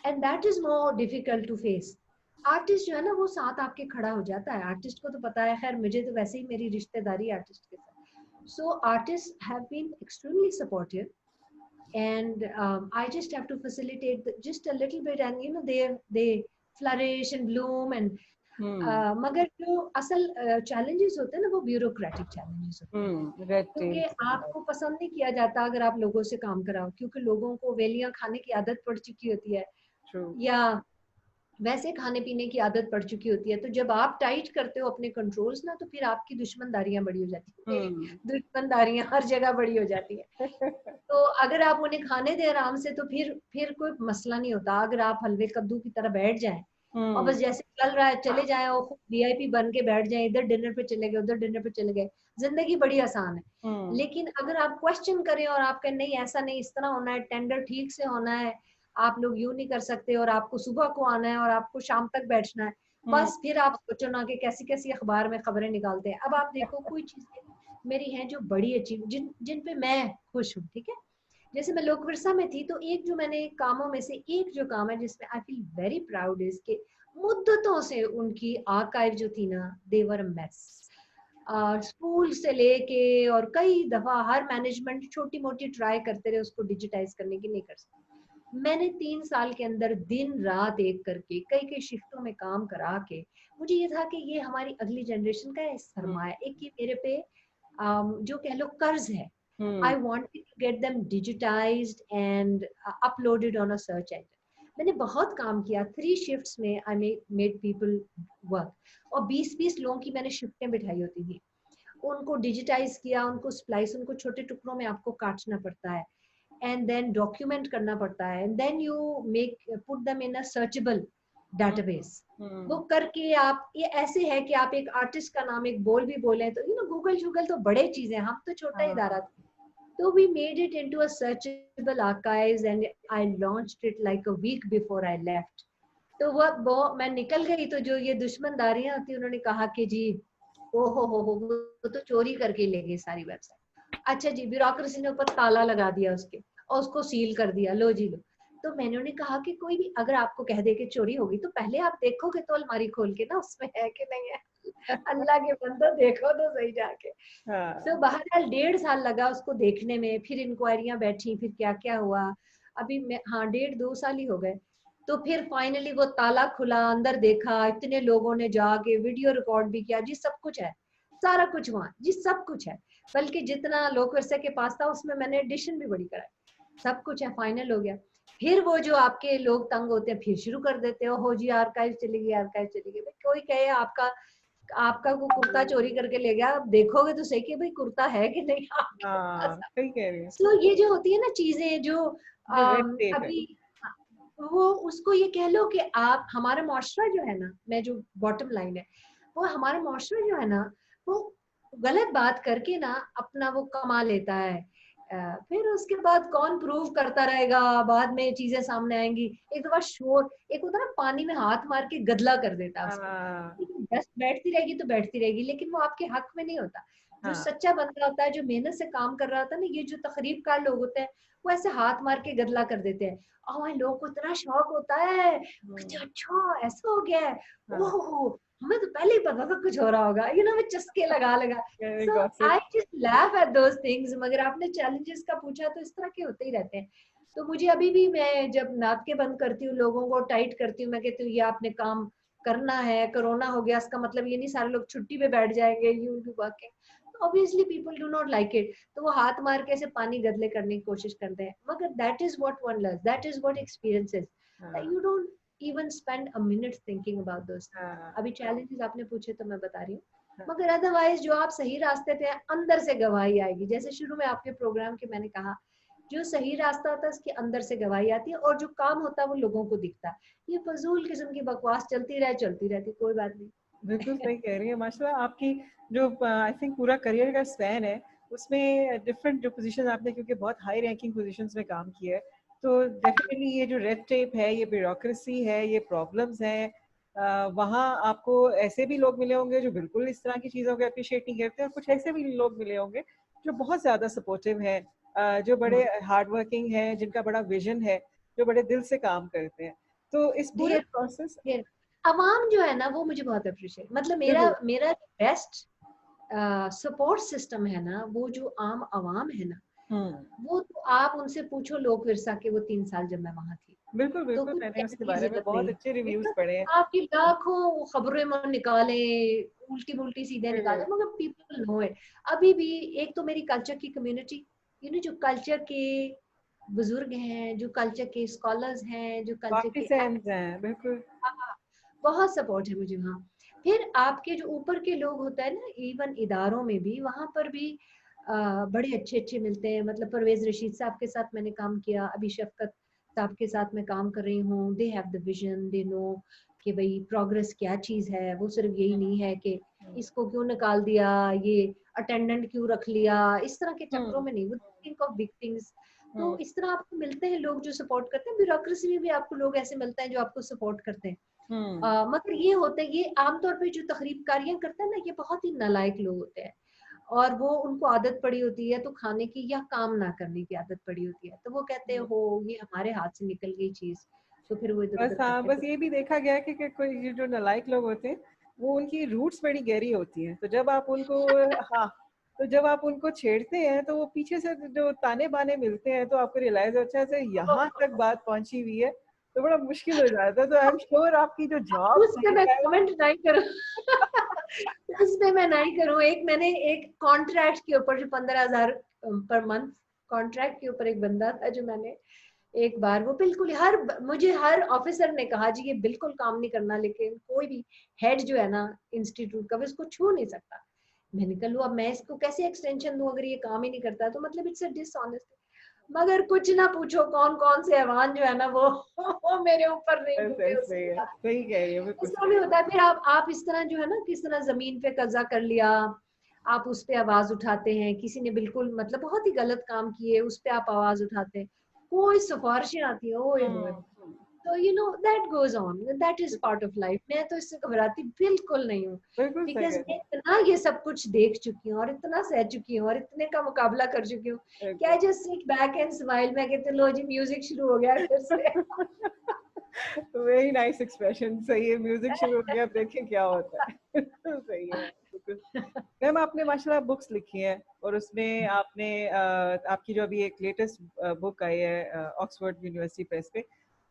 and that is more difficult to face. Artist जो है ना वो साथ आपके खड़ा हो जाता है, आर्टिस्ट को तो पता है, खैर मुझे तो वैसे ही मेरी रिश्तेदारी आर्टिस्ट के साथ, so artist have been extremely supportive and I just have to facilitate just a little bit, and you know they flourish and bloom and मगर जो असल challenges होते हैं ना वो bureaucratic challenges होते हैं, रेड क्योंकि टेप, आपको पसंद नहीं किया जाता अगर आप लोगों से काम कराओ, क्योंकि लोगों को वेलियां खाने की आदत पड़ चुकी होती है, या वैसे खाने पीने की आदत पड़ चुकी होती है। तो जब आप टाइट करते हो अपने कंट्रोल्स ना, तो फिर आपकी दुश्मनदारियां बड़ी हो जाती है, मेरी दुश्मनदारियां हर जगह बड़ी हो जाती है। तो अगर आप उन्हें खाने दें आराम से तो फिर कोई मसला नहीं होता। अगर आप हलवे कद्दू की तरह बैठ जाएं और बस जैसे चल रहा है चले जाएं, और खूब वीआईपी बन के बैठ जाएं, इधर डिनर पे चले गए, उधर डिनर पे चले गए, जिंदगी बड़ी आसान है। लेकिन अगर आप क्वेश्चन करें और आप कहें नहीं ऐसा नहीं, इस तरह होना है, टेंडर ठीक से होना है, आप लोग यूं नहीं कर सकते, और आपको सुबह को आना है और आपको शाम तक बैठना है, बस फिर आप सोचो ना कि कैसी कैसी अखबार में खबरें निकालते हैं। अब आप देखो कोई चीजें मेरी हैं जो बड़ी अच्छी, जिन पे मैं खुश हूँ, ठीक है, जैसे मैं लोक विरसा में थी, तो एक जो मैंने कामों में से एक जो काम है जिसमें आई फील वेरी प्राउड इज के मुद्दतों से उनकी आर्काइव जो थी ना, देवर मेस, स्कूल से लेके, और कई दफा हर मैनेजमेंट छोटी मोटी ट्राई करते रहे उसको डिजिटाइज करने की, नहीं कर सकते। मैंने 3 साल के अंदर दिन रात एक करके कई कई शिफ्टों में काम करा के, मुझे ये था कि ये हमारी अगली जनरेशन का है सरमाया, एक ये मेरे पे जो कह लो कर्ज है. I wanted to get them digitized and uploaded on a search engine. मैंने बहुत काम किया, 3 शिफ्ट्स में I made people work, और 20-20 लोगों की मैंने शिफ्टें बिठाई होती थी. उनको डिजिटाइज किया, उनको स्प्लाइस, उनको छोटे टुकड़ों में आपको काटना पड़ता है, एंड देन डॉक्यूमेंट करना पड़ता है, and then you make put them in a searchable database. वो करके आप, ये ऐसे है कि आप एक आर्टिस्ट का नाम एक बोल भी बोले तो गूगल तो बड़े चीजें, हम तो छोटा इदारा था. So we made it into a searchable archives and I launched it like a week before I left. तो वो मैं निकल गई तो जो ये दुश्मनदारियां होती, उन्होंने कहा कि जी हो वो तो चोरी करके ले गई सारी वेबसाइट. अच्छा जी, ब्यूरोक्रेसी ने ऊपर ताला लगा दिया उसके और उसको सील कर दिया, लो जी लो. तो मैंने उन्हें कहा कि कोई भी अगर आपको कह दे कि चोरी होगी तो पहले आप देखोगे तो अलमारी खोल के ना उसमें है कि नहीं है. अल्लाह के बंदो देखो तो सही जाके. तो बहरहाल 1.5 साल लगा उसको देखने में, फिर इंक्वायरियां बैठी, फिर क्या क्या हुआ. अभी मैं 1.5-2 साल ही हो गए. तो फिर फाइनली वो ताला खुला, अंदर देखा, इतने लोगों ने जाके वीडियो रिकॉर्ड भी किया जी, सब कुछ है, सारा कुछ वहाँ जी, सब कुछ है. बल्कि जितना लोक विरसे के पास था उसमें मैंने एडिशन भी बड़ी कराई. सब कुछ है, फाइनल हो गया. फिर वो जो आपके लोग तंग होते हैं, फिर शुरू कर देते हो जी आर्काइव चली गई, आर्काइव चली गई. भाई कोई कहे आपका वो कुर्ता चोरी करके ले गया, आप देखोगे तो सही कि भाई कुर्ता है कि नहीं आपके पास. सही कह रही है. So, ये जो होती है ना चीजें जो रेड टेप है. अभी वो उसको ये कह लो कि आप, हमारा मुआशरा जो है ना, मैं जो बॉटम लाइन है, वो हमारा मुआशरा जो है ना, वो गलत बात करके ना अपना वो कमा लेता है. फिर उसके बाद कौन प्रूव करता रहेगा, बाद में चीजें सामने आएंगी. एक दफा शोर, एक होता ना पानी में हाथ मार के गदला कर देता है उसको, बस बैठती रहेगी तो बैठती रहेगी, लेकिन वो आपके हक में नहीं होता. जो सच्चा बंदा होता है, जो मेहनत से काम कर रहा होता है ना, ये जो तकरीबकार लोग होते हैं, वो ऐसे हाथ मार के गदला कर देते हैं. और लोगों को इतना शौक होता है, अच्छा ऐसा हो गया है, ओहो हमें तो पहले ही पता था कुछ हो रहा होगा, मैं चस्के लगा लगा. So I just laugh at those things. मगर आपने चैलेंजेस का पूछा तो इस तरह के होते ही रहते हैं. तो मुझे अभी भी, मैं जब नाटके बंद करती हूँ, लोगों को टाइट करती हूँ, मैं कहती हूँ ये आपने काम करना है. कोरोना हो गया, इसका मतलब ये नहीं सारे लोग छुट्टी पे बैठ जाएंगे, you will be working. Obviously people do not like it. तो वो हाथ मार के ऐसे पानी गदले करने की कोशिश करते हैं. मगर that is what one learns, that is what experience is. You don't even spend a minute thinking about those things. अभी challenges आपने पूछे तो मैं बता रही हूँ. मगर अदरवाइज जो आप सही रास्ते पे हैं, अंदर से गवाही आएगी. जैसे शुरू में आपके प्रोग्राम के मैंने कहा, जो सही रास्ता होता है उसके अंदर से गवाही आती है, और जो काम होता है वो लोगों को दिखता है. ये फजूल किस्म की बकवास चलती रहती, कोई बात नहीं. बिल्कुल सही कह रही है. माशाल्लाह, आपकी जो आई थिंक पूरा करियर का स्पैन है, उसमें डिफरेंट जो पोजीशन आपने, क्योंकि बहुत हाई रैंकिंग पोजीशंस में काम किया है, तो डेफिनेटली ये जो रेड टेप है, ये ब्यूरोक्रेसी है, ये प्रॉब्लम्स हैं, वहाँ आपको ऐसे भी लोग मिले होंगे जो बिल्कुल इस तरह की चीज़ों को अप्रिशिएट नहीं करते, और कुछ ऐसे भी लोग मिले होंगे जो बहुत ज़्यादा सपोर्टिव हैं, जो बड़े हार्ड वर्किंग हैं, जिनका बड़ा विजन है, जो बड़े दिल से काम करते हैं. तो इस पूरे प्रोसेस, अवाम जो है ना, वो मुझे बहुत अप्रिशिएट, मतलब मेरा बेस्ट सपोर्ट सिस्टम है ना, वो जो आम अवाम है ना, वो तो आप उनसे पूछो लोक विरसा के वो 3 साल जब मैं वहां थी. बिल्कुल बिल्कुल, तो मैंने उसके बारे में बहुत अच्छे रिव्यूज पढ़े हैं. आपकी लाखों खबरें में निकाले, उल्टी उल्टी सीधे निकाले, मगर पीपल नो इट. अभी भी एक तो मेरी कल्चर की कम्युनिटी, जो कल्चर के बुजुर्ग हैं, जो कल्चर के स्कॉलर्स हैं, जो कल्चर के हैं, बिल्कुल बहुत सपोर्ट है मुझे वहाँ. फिर आपके जो ऊपर के लोग होते हैं ना, इवन इदारों में भी, वहाँ पर भी बड़े अच्छे मिलते हैं. मतलब परवेज रशीद साहब के साथ मैंने काम किया, अभी शफकत साहब के साथ मैं काम कर रही हूँ. They have the vision, they know कि भाई प्रोग्रेस क्या चीज है. वो सिर्फ यही नहीं है कि इसको क्यों निकाल दिया, ये अटेंडेंट क्यों रख लिया, इस तरह के चक्करों में नहीं. वो थिंक ऑफ बिग थिंग्स. तो इस तरह आपको मिलते हैं लोग जो सपोर्ट करते हैं. ब्यूरोक्रेसी में भी आपको लोग ऐसे मिलते हैं जो आपको सपोर्ट करते हैं. मगर ये होता है, ये आमतौर पे जो तकरीबकारियां करते हैं ना, ये बहुत ही नालायक लोग होते हैं, और वो उनको आदत पड़ी होती है तो खाने की या काम ना करने की आदत पड़ी होती है, तो वो कहते हैं हो ये हमारे हाथ से निकल गई चीज, तो फिर वो इधर उधर. बस ये भी देखा गया कि कोई जो नालायक लोग होते हैं, वो उनकी रूट्स बड़ी गहरी होती हैं, तो जब आप उनको तो जब आप उनको छेड़ते हैं तो वो पीछे से जो ताने बाने मिलते हैं तो आपको रियलाइज अच्छा से यहाँ तक बात पहुंची हुई है, तो बड़ा मुश्किल हो जाता है। तो आई एम श्योर आपकी जो जॉब उस पे मैं कमेंट नहीं करूँ। उस पे मैं नहीं करूँ। मैंने एक कॉन्ट्रैक्ट के ऊपर जो 15,000 पर मंथ कॉन्ट्रैक्ट के ऊपर एक बंदा था जो मैंने एक बार वो बिल्कुल मुझे हर ऑफिसर ने कहा जी ये बिल्कुल काम नहीं करना, लेकिन कोई भी हेड जो है ना इंस्टीट्यूट का वो इसको छू नहीं सकता। मैंने कहा लो अब मैं इसको कैसे एक्सटेंशन दूं अगर ये काम ही नहीं करता, तो मतलब इट्स अ डिसऑनेस्ट। मगर कुछ ना पूछो कौन कौन से ऐवान जो है ना वो मेरे ऊपर नहीं सही टूटे सही है, सही कह रही है, बिल्कुल उसका भी होता है। फिर आप इस तरह जो है ना किस तरह जमीन पे कब्जा कर लिया, आप उस पे आवाज उठाते हैं, किसी ने बिल्कुल मतलब बहुत ही गलत काम किए उस पे आप आवाज उठाते हैं, कोई सिफारिशें आती है ओए होए। तो you know that goes on, that is part of life. मैं तो इससे घबराती बिल्कुल नहीं हूँ, बिल्कुल सही बिकॉज है। मैं इतना ये सब कुछ देख चुकी हूँ और इतना सह चुकी हूँ और इतने का मुकाबला कर चुकी हूँ कि I just sit back and smile. मैं कहती लो जी म्यूजिक शुरू हो गया फिर से। वेरी नाइस एक्सप्रेशन, सही है, म्यूजिक शुरू हो गया, अब देखें क्या होता है। सही है बिल्कुल। मैम आपने माशाल्लाह बुक्स लिखी हैं और उसमें आपने आपकी जो अभी एक लेटेस्ट बुक आई है ऑक्सफोर्ड यूनिवर्सिटी प्रेस पे,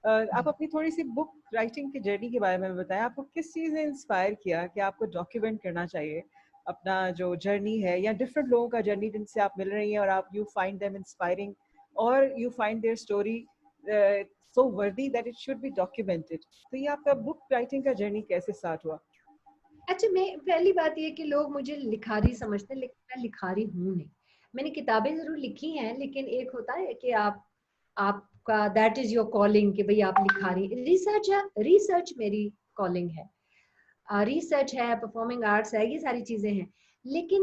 आप अपनी थोड़ी सी बुक राइटिंग की जर्नी के बारे में बताएं। आपको किस चीज़ ने इंस्पायर किया कि आपको डॉक्यूमेंट करना चाहिए अपना जो जर्नी है या डिफरेंट लोगों का जर्नी जिनसे आप मिल रही हैं और आप यू फाइंड देम इंस्पायरिंग और you find their story so worthy that it should be documented. तो ये आपका बुक राइटिंग का जर्नी कैसे स्टार्ट हुआ? अच्छा, मैं पहली बात ये कि लोग मुझे लिखारी समझते हैं, लेकिन मैं लिखारी हूँ नहीं। मैंने किताबें जरूर लिखी हैं, लेकिन एक होता है कि आपका दैट इज योर कॉलिंग कि भाई आप लिखारी। रिसर्च है, रिसर्च मेरी कॉलिंग है। रिसर्च है, परफॉर्मिंग आर्ट्स है, ये सारी चीजें हैं। लेकिन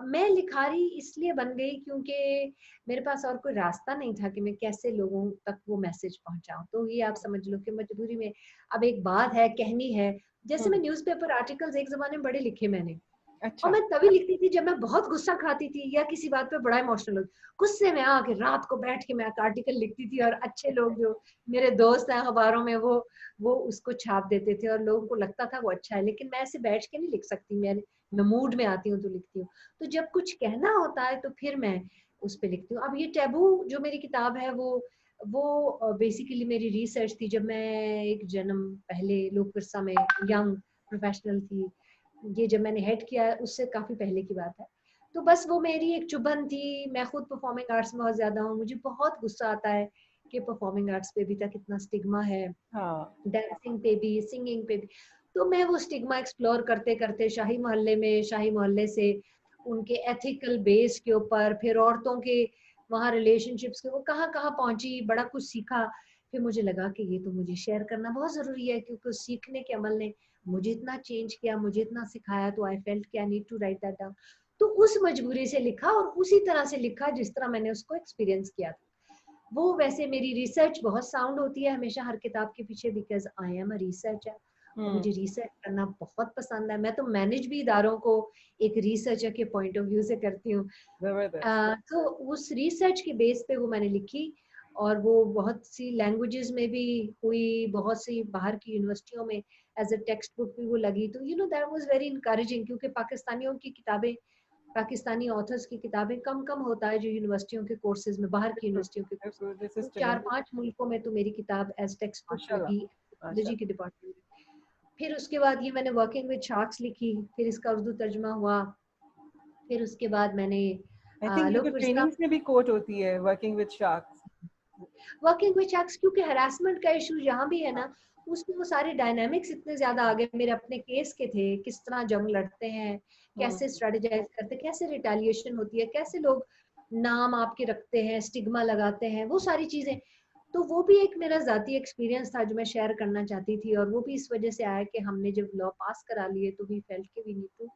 मैं लिखारी इसलिए बन गई क्योंकि मेरे पास और कोई रास्ता नहीं था कि मैं कैसे लोगों तक वो मैसेज पहुंचाऊं। तो ये आप समझ लो कि मजबूरी में अब एक बात है कहनी है। जैसे मैं न्यूज़पेपर आर्टिकल्स एक जमाने में बड़े लिखे मैंने, और अच्छा। मैं तभी लिखती थी जब मैं बहुत गुस्सा खाती थी या किसी बात पे बड़ा इमोशनल होती। गुस्से में आके रात को बैठ के मैं आर्टिकल लिखती थी और अच्छे लोग जो मेरे दोस्त हैं अखबारों में वो उसको छाप देते थे और लोगों को लगता था वो अच्छा है। लेकिन मैं ऐसे बैठ के नहीं लिख सकती, मैं मूड में आती हूँ तो लिखती हूँ। तो जब कुछ कहना होता है तो फिर मैं उस पर लिखती हूँ। अब ये टैबू जो मेरी किताब है वो बेसिकली मेरी रिसर्च थी। जब मैं एक जन्म पहले लोक विरसा में यंग प्रोफेशनल थी, ये जब मैंने हेड किया उससे काफी पहले की बात है। तो बस वो मेरी एक चुभन थी। मैं खुद परफॉर्मिंग आर्ट्स में बहुत ज्यादा हूँ, मुझे बहुत गुस्सा आता है कि परफॉर्मिंग आर्ट्स पे अभी तक इतना स्टिग्मा है, हाँ। डांसिंग पे भी सिंगिंग पे भी। तो मैं वो स्टिग्मा एक्सप्लोर करते करते शाही मोहल्ले से उनके एथिकल बेस के ऊपर, फिर औरतों के वहाँ रिलेशनशिप्स के, वो कहाँ कहाँ पहुंची, बड़ा कुछ सीखा। फिर मुझे लगा कि ये तो मुझे शेयर करना बहुत जरूरी है, क्योंकि उस सीखने के अमल ने मुझे इतना चेंज किया, मुझे इतना सिखाया। तो आई फेल्ट कि I need to write that down. तो उस मजबूरी से लिखा और उसी तरह से लिखा जिस तरह मैंने उसको एक्सपीरियंस किया था। वो वैसे मेरी रिसर्च बहुत साउंड होती है हमेशा हर किताब के पीछे, because I am a researcher और मुझे रिसर्च करना बहुत पसंद है। मैं तो मैनेज भी इदारों को एक रिसर्चर के पॉइंट ऑफ व्यू से करती हूँ। जबरदस्त। तो उस रिसर्च के बेस पे वो मैंने लिखी और वो बहुत सी लैंग्वेजेस में भी हुई, बहुत सी बाहर की यूनिवर्सिटियों में एज अ टेक्स्ट बुक भी वो लगी। तो you know that was very encouraging, क्योंकि पाकिस्तानियों की किताबें, पाकिस्तानी ऑथर्स की किताबें कम कम होता है जो यूनिवर्सिटियों के कोर्सेज में, बाहर की यूनिवर्सिटियों के कोर्सेज। दिस तो इज ट्रेमेंडस। 4-5 मुल्कों में तो मेरी किताब एज टेक्स्ट बुक माशाल्लाह, लगी फिलोलॉजी के माशाल्लाह। डिपार्टमेंट में। फिर उसके बाद ये मैंने वर्किंग विद शार्क्स लिखी, फिर इसका उर्दू तर्जुमा हुआ। फिर उसके बाद मैंने आई थिंक ये तो लोक विरसा, ट्रेनिंग्स में भी कोट होती है, working with sharks. Working with शख्स, क्योंकि हरासमेंट का इशू यहाँ भी है ना, उसमें वो सारे डायनामिक्स इतने ज्यादा आ गए। मेरे अपने केस के थे, किस तरह जंग लड़ते हैं, कैसे स्ट्रेटेजाइज करते हैं, कैसे रिटेलिएशन होती है, कैसे लोग नाम आपके रखते हैं, स्टिग्मा लगाते हैं, वो सारी चीजें। तो वो भी एक मेरा जाती एक्सपीरियंस था जो मैं शेयर करना चाहती थी। और वो भी इस वजह से आया कि हमने जब लॉ पास करा लिए तो वी फेल्ट के we need to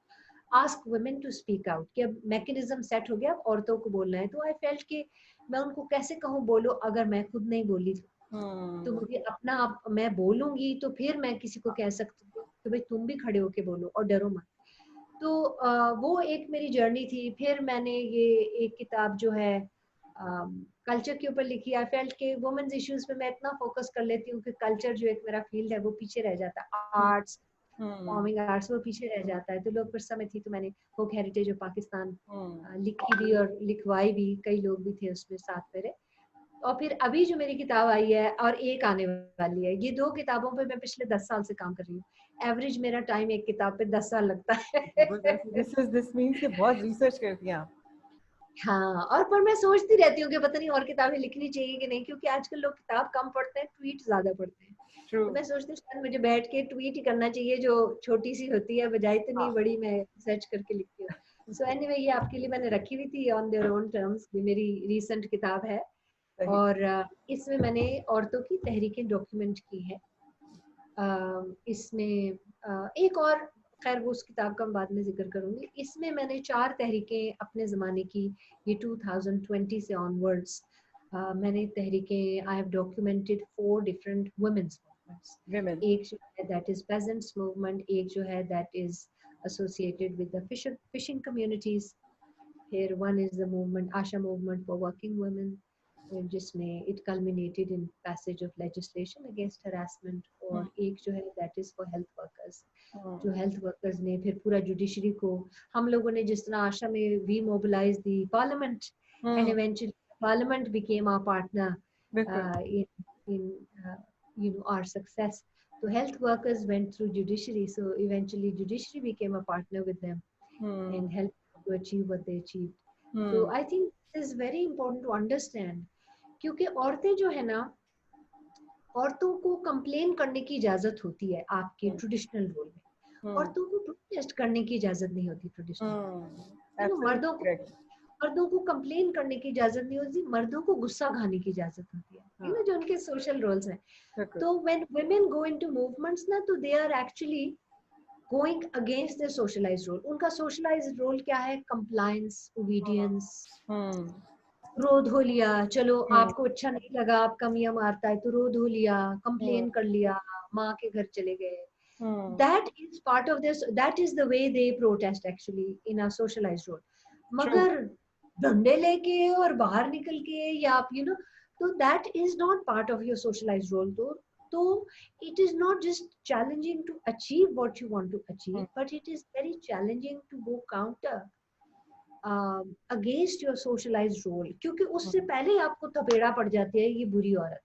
ask women to speak out, कि अब मैकेनिज्म सेट हो गया, अब औरतों को बोलना है। तो आई फेल्ट कि मैं उनको कैसे कहूँ बोलो, अगर मैं खुद नहीं बोली तो मुझे अपना आप, मैं बोलूंगी तो फिर मैं किसी को कह सकती हूँ कि भाई तुम भी खड़े होके बोलो और डरो मत। तो वो एक मेरी जर्नी थी। फिर मैंने ये एक किताब जो है कल्चर के ऊपर लिखी। आई फेल्ट के वुमेन्स इश्यूज पे मैं इतना फोकस कर लेती हूँ कि कल्चर जो एक मेरा फील्ड है वो पीछे रह जाता है। आर्ट्स, परफॉर्मिंग आर्ट्स वो पीछे रह जाता है। तो लोग फिर समय थी तो मैंने फोक हेरिटेज ऑफ पाकिस्तान लिखी भी और लिखवाई भी, कई लोग भी थे उसमें साथ मेरे। और फिर अभी जो मेरी किताब आई है और एक आने वाली है, ये 2 किताबों पे मैं पिछले 10 साल से काम कर रही हूँ। एवरेज मेरा टाइम एक किताब पे 10 साल लगता है। दिस मीन्स कि बहुत रिसर्च करती हैं आप। हाँ, और पर मैं सोचती रहती हूँ कि पता नहीं और किताबें लिखनी चाहिए कि नहीं, क्योंकि आजकल लोग किताब कम पढ़ते हैं, ट्वीट ज्यादा पढ़ते हैं। True. तो मैं सोचती हूँ शायद मुझे बैठ के ट्वीट ही करना चाहिए जो छोटी सी होती है, बजाय इतनी बड़ी मैं रिसर्च करके लिखती हूँ। सो एनीवे ये आपके लिए मैंने रखी हुई थी ऑन देयर ओन टर्म्स। ये मेरी रीसेंट किताब है और इसमें मैंने औरतों की तहरीकें डॉक्यूमेंट की है। इसमें एक और, खैर वो उस किताब का बाद में जिक्र करूंगी। इसमें मैंने 4 तहरीकें अपने ज़माने की, ये 2020 से ऑनवर्ड्स मैंने तहरीकें, I have documented 4 different women's movements. एक जो है दैट इज पेजेंट्स मूवमेंट, एक जो है that is associated with the fishing communities, फिर one is the movement Asha movement for working women, जिसमें it culminated in passage of legislation against harassment, और एक जो है that is for health workers, जो हेल्थ वर्कर्स ने फिर पूरा जुडिशरी को, हम लोगों ने जिस तरह आशा में we mobilize the parliament and eventually parliament became our partner in our success. So health workers went through judiciary, so eventually judiciary became a partner with them and helped to achieve what they achieved. So I think this is very important to understand, क्योंकि औरतें जो है ना, औरतों को complain करने की इजाजत होती है आपके ट्रेडिशनल रोल में, औरतों को प्रोटेस्ट करने की इजाजत नहीं होती ट्रेडिशनल। मर्दों को कंप्लेन करने की इजाजत नहीं होती, मर्दों को गुस्सा खाने की इजाजत होती है, जो उनके सोशल रोल्स हैं। तो when women go into movements ना, तो they are actually going against their socialized role. उनका सोशलाइज्ड रोल क्या है? कंप्लायंस, ओबीडियंस, रो धो लिया, चलो आपको अच्छा नहीं लगा, आपका मियां मारता है तो रो धो लिया, कंप्लेन कर लिया, माँ के घर चले गए। That is part of this, that is the way they protest actually in a socialized role. मगर डंडे लेके और बाहर निकल के या आप तो that is not part of your socialized role. तो it is not just challenging to achieve what you want to achieve, but it is very challenging to go counter against your socialized role, क्योंकि उससे पहले आपको थपेड़ा पड़ जाती है ये बुरी औरत,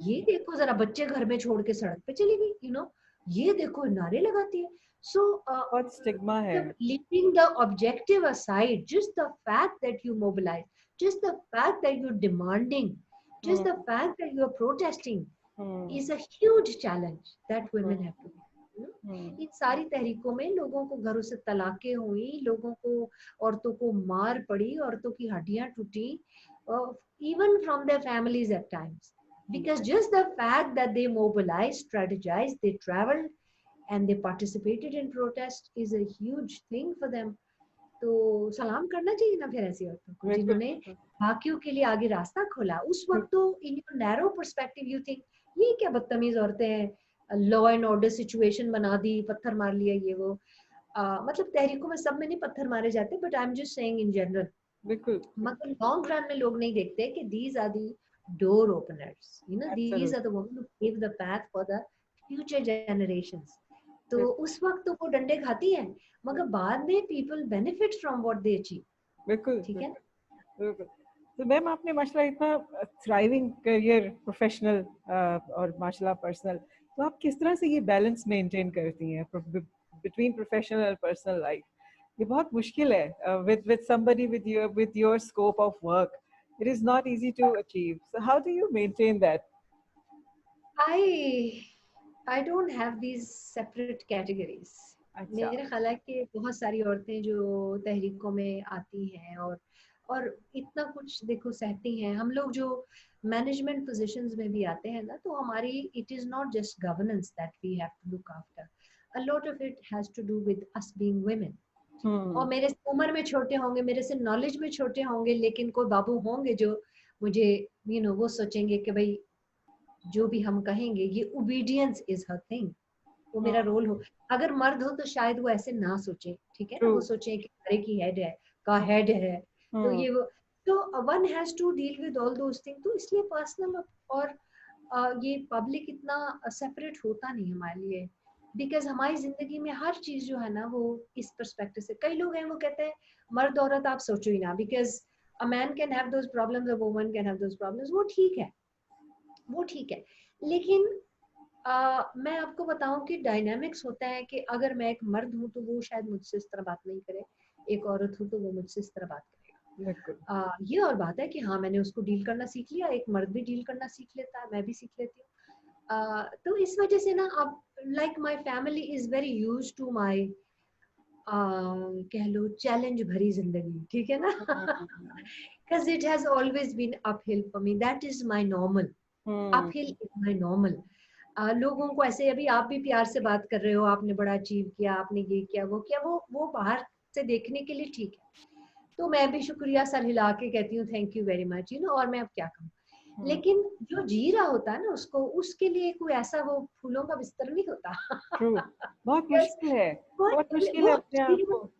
ये देखो जरा बच्चे घर में छोड़ के सड़क पे चली गई, ये देखो नारे लगाती है। So what stigma है? Leaving the objective aside, just the fact that you mobilize, just the fact that you're demanding, just the fact that you're protesting is a huge challenge that women have to do. इन सारी तहरीकों में लोगों को घरों से तलाकें हुई, लोगों को, औरतों को मार पड़ी, औरतों की हड्डियां टूटी, even from their families at times, because just the fact that they mobilized, strategized, they traveled and they participated in protest is a huge thing for them. तो सलाम करना चाहिए ना फिर ऐसी औरतों को जिन्होंने बाकियों के लिए आगे रास्ता खोला उस वक्त। तो in your narrow perspective you think ये क्या बदतमीज औरतें हैं, लॉ एंड ऑर्डर सिचुएशन बना दी, पत्थर मार लिया, ये वो। मतलब तहरीकों में सब में नहीं पत्थर मारे जाते, but I am just saying in general. बिल्कुल, मतलब लॉन्ग रन में लोग नहीं देखते कि these are the door openers, these are the women who pave the path for the future generations. तो उस वक्त तो वो डंडे खाती है, मगर बाद में people benefit from what they achieve. बिल्कुल, ठीक है। बिल्कुल। तो मैम आपने माशाल्लाह इतना थ्राइविंग करियर, प्रोफेशनल और माशाल्लाह पर्सनल, तो आप किस तरह से ये बैलेंस मेंटेन करती हैं बिटवीन प्रोफेशनल और पर्सनल लाइफ? ये बहुत मुश्किल है with somebody with your scope of work, it is not easy to achieve, so how do you maintain that? I don't have these separate categories. मेरा ख्याल है कि बहुत सारी औरतें जो तहरीकों में आती हैं और इतना कुछ देखो सहती हैं। हम लोग जो मैनेजमेंट पोजीशंस में भी आते हैं ना, तो हमारी it is not just governance that we have to look after, a lot of it has to do with us being women. और मेरे से उम्र में छोटे होंगे, मेरे से नॉलेज में छोटे होंगे, लेकिन कोई बाबू होंगे जो मुझे वो सोचेंगे कि भाई जो भी हम कहेंगे ये ओबीडियंस इज हर थिंग, वो मेरा रोल हो। अगर मर्द हो तो शायद वो ऐसे ना सोचे, ठीक है ना, वो सोचे कि घरे की हेड है, का हेड है, तो ये वो, तो one has to deal with all those thing. तो इसलिए पर्सनल और ये पब्लिक इतना सेपरेट होता नहीं हमारे लिए। बिकॉज हमारी जिंदगी में हर चीज जो है ना वो इस पर्सपेक्टिव से, कई लोग हैं वो कहते हैं मर्द औरत आप सोचो ही ना, because a man can have those problems, a woman can have those problems, वो ठीक है, वो ठीक है। लेकिन मैं आपको बताऊं कि डायनामिक्स होता है कि अगर मैं एक मर्द हूं तो वो शायद मुझसे इस तरह बात नहीं करे, एक औरत हूं तो वो मुझसे इस तरह बात करेगा। बिल्कुल। ये और बात है कि हाँ मैंने उसको डील करना सीख लिया, एक मर्द भी डील करना सीख लेता है, मैं भी सीख लेती हूँ। तो इस वजह से ना अब like my family is very used to my कह लो चैलेंज भरी जिंदगी, ठीक है ना। because it has always been uphill for me, that is my normal, uphill is my normal। लोगों को ऐसे, अभी आप भी प्यार से बात कर रहे हो, आपने बड़ा अचीव किया, आपने ये किया वो किया, वो बाहर से देखने के लिए ठीक है, तो मैं भी शुक्रिया सर हिला के कहती हूँ thank you very much, you know, और मैं अब क्या कहूँ। लेकिन जो जी रहा होता है ना उसको, उसके लिए कोई ऐसा वो फूलों का बिस्तर नहीं होता। ट्रू, बहुत Yes, मुश्किल है, बहुत मुश्किल है वो अपने आप को।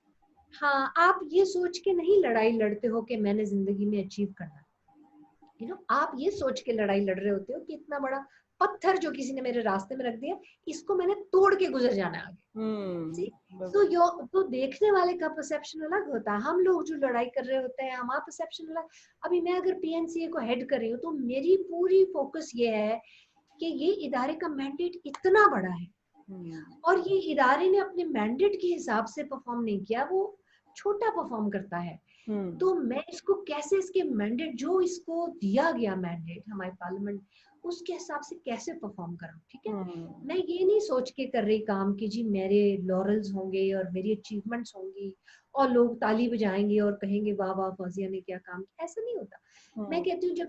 हाँ, आप ये सोच के नहीं लड़ाई लड़ते हो कि मैंने जिंदगी में अचीव करना है, यू नो, आप ये सोच के लड़ाई लड़ रहे होते हो कि इतना बड़ा पत्थर जो किसी ने मेरे रास्ते में रख दिया, इसको मैंने तोड़ के गुजर जाना है आगे। See? तो देखने वाले का परसेप्शन अलग होता है, हम लोग जो लड़ाई कर रहे होते हैं हमारा परसेप्शन अलग। अभी मैं अगर पीएनसीए को हेड कर रही हूँ तो मेरी पूरी फोकस ये है कि ये इदारे का मैंडेट इतना बड़ा है और ये इदारे ने अपने मैंडेट के हिसाब से परफॉर्म नहीं किया, वो छोटा परफॉर्म करता है। तो मैं इसको कैसे, इसके मैंडेट जो इसको दिया गया मैंडेट हमारे पार्लियामेंट, उसके हिसाब से कैसे परफॉर्म करूं, ठीक है। मैं ये नहीं सोच के कर रही काम कि जी मेरे लॉरल्स होंगे और मेरी अचीवमेंट्स होंगी और लोग ताली बजाएंगे और कहेंगे वाह वाह फौजिया ने क्या काम किया, ऐसा नहीं होता। मैं कहती हूँ जब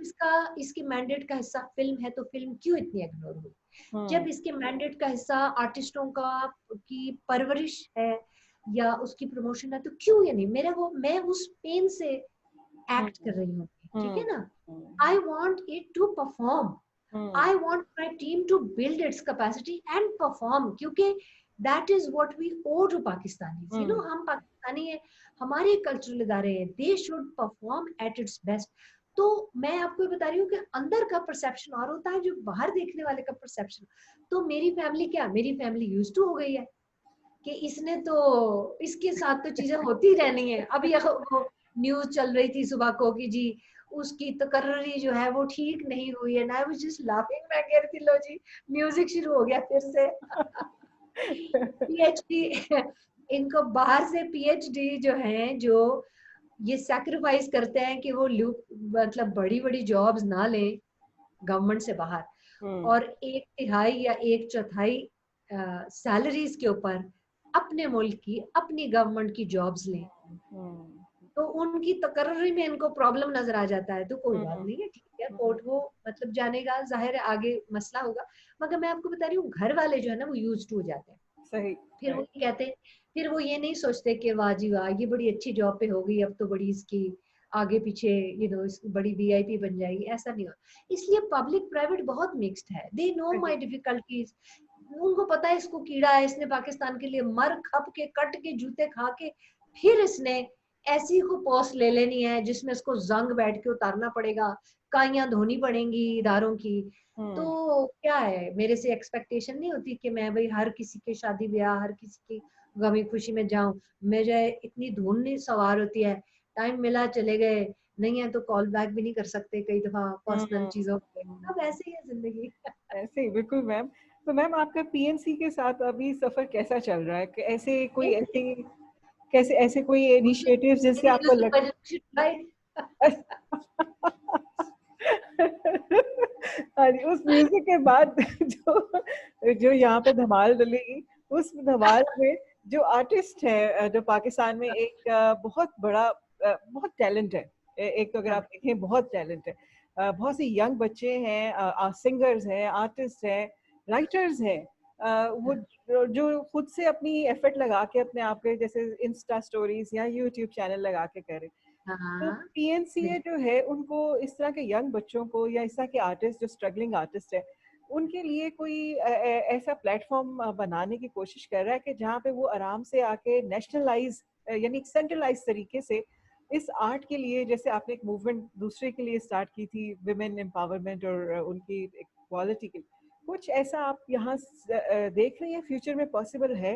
इसके मैंडेट का हिस्सा फिल्म है तो फिल्म क्यों इतनी इग्नोर हुई, जब इसके मैंडेट का हिस्सा आर्टिस्टों का की परवरिश है या उसकी प्रमोशन है तो क्यों ये नहीं, मैं उस पेन से एक्ट कर रही हूँ, ठीक है ना। I want it to perform, I want my team to build its capacity and perform, क्योंकि that is what we owe to Pakistani, you know, हम पाकिस्तानी है, हमारे कल्चरल इदारे हैं, they should perform at its best. तो मैं आपको बता रही हूँ कि अंदर का परसेप्शन और होता है जो बाहर देखने वाले का परसेप्शन। तो मेरी फैमिली क्या, मेरी फैमिली यूज्ड टू हो गई है कि इसने तो, इसके साथ तो चीजें होती रहनी है। अभी वो न्यूज चल रही थी सुबह को कि जी उसकी तकर्री जो है वो ठीक नहीं हुई है, ना आई वाज जस्ट लाफिंग, मैं कह रही थी लो जी म्यूजिक शुरू हो गया फिर से। पीएचडी इनको बाहर से पीएचडी जो है, जो ये सैक्रिफाइस करते हैं कि वो मतलब बड़ी बड़ी जॉब्स ना लें गवर्नमेंट से बाहर और 1/3 या 1/4 सैलरीज के ऊपर अपने मुल्क की अपनी गवर्नमेंट की जॉब्स लें, तो उनकी तकर्री में इनको प्रॉब्लम नजर आ जाता है। तो कोई बात नहीं है, ठीक है, कोर्ट वो मतलब जानेगा, जाहिर है आगे मसला होगा। मगर मैं आपको बता रही हूँ घर वाले जो है ना वो यूज्ड टू हो जाते हैं। सही। फिर वो ये कहते हैं, फिर वो ये नहीं सोचते कि वाह जी वाह ये बड़ी अच्छी जॉब पे हो गई, अब तो बड़ी इसकी आगे पीछे यू नो बड़ी वीआईपी बन जाएगी, ऐसा नहीं हो। इसलिए पब्लिक प्राइवेट बहुत मिक्स्ड है, दे नो माय डिफिकल्टीज, उनको पता है इसको कीड़ा है, इसने पाकिस्तान के लिए मर खप के कट के जूते खा के फिर इसने ऐसी को पोस्ट ले लेनी है जिसमें इसको जंग बैठ के उतारना पड़ेगा, काइयां धोनी पड़ेंगी इदारों की। तो क्या है, मेरे से एक्सपेक्टेशन नहीं होती कि मैं भाई हर किसी के शादी ब्याह, हर किसी की गमी खुशी में जाऊं, मुझे इतनी धुन नहीं सवार होती है, टाइम मिला चले गए, नहीं है तो कॉल बैक भी नहीं कर सकते कई दफा पर्सनल चीजों पे, अब ऐसे ही है जिंदगी। ऐसे ही बिल्कुल मैम। तो मैम आपका पीएनसी के साथ अभी सफर कैसा चल रहा है, ऐसे कोई ऐसे कोई इनिशिएटिव जिससे आपको अरे उस म्यूजिक के बाद जो यहाँ पे धमाल डलेगी, उस धमाल में जो आर्टिस्ट है जो पाकिस्तान में एक बहुत बड़ा बहुत टैलेंट है, एक तो अगर आप देखें बहुत टैलेंट है, बहुत सी यंग बच्चे हैं, सिंगर्स हैं, आर्टिस्ट हैं, राइटर्स हैं, वो जो खुद से अपनी एफर्ट लगा के अपने आप के जैसे इंस्टा स्टोरीज या यूट्यूब चैनल लगा के करें। तो पीएनसीए जो है उनको इस तरह के यंग बच्चों को या इस तरह के आर्टिस्ट जो स्ट्रगलिंग आर्टिस्ट है उनके लिए कोई ऐसा प्लेटफॉर्म बनाने की कोशिश कर रहा है कि जहाँ पे वो आराम से आके नेशनलाइज यानी सेंट्रलाइज तरीके से इस आर्ट के लिए, जैसे आपने एक मूवमेंट दूसरे के लिए स्टार्ट की थी विमेन एम्पावरमेंट और उनकी इक्वालिटी के लिए, कुछ ऐसा आप यहाँ देख रही हैं फ्यूचर में पॉसिबल है?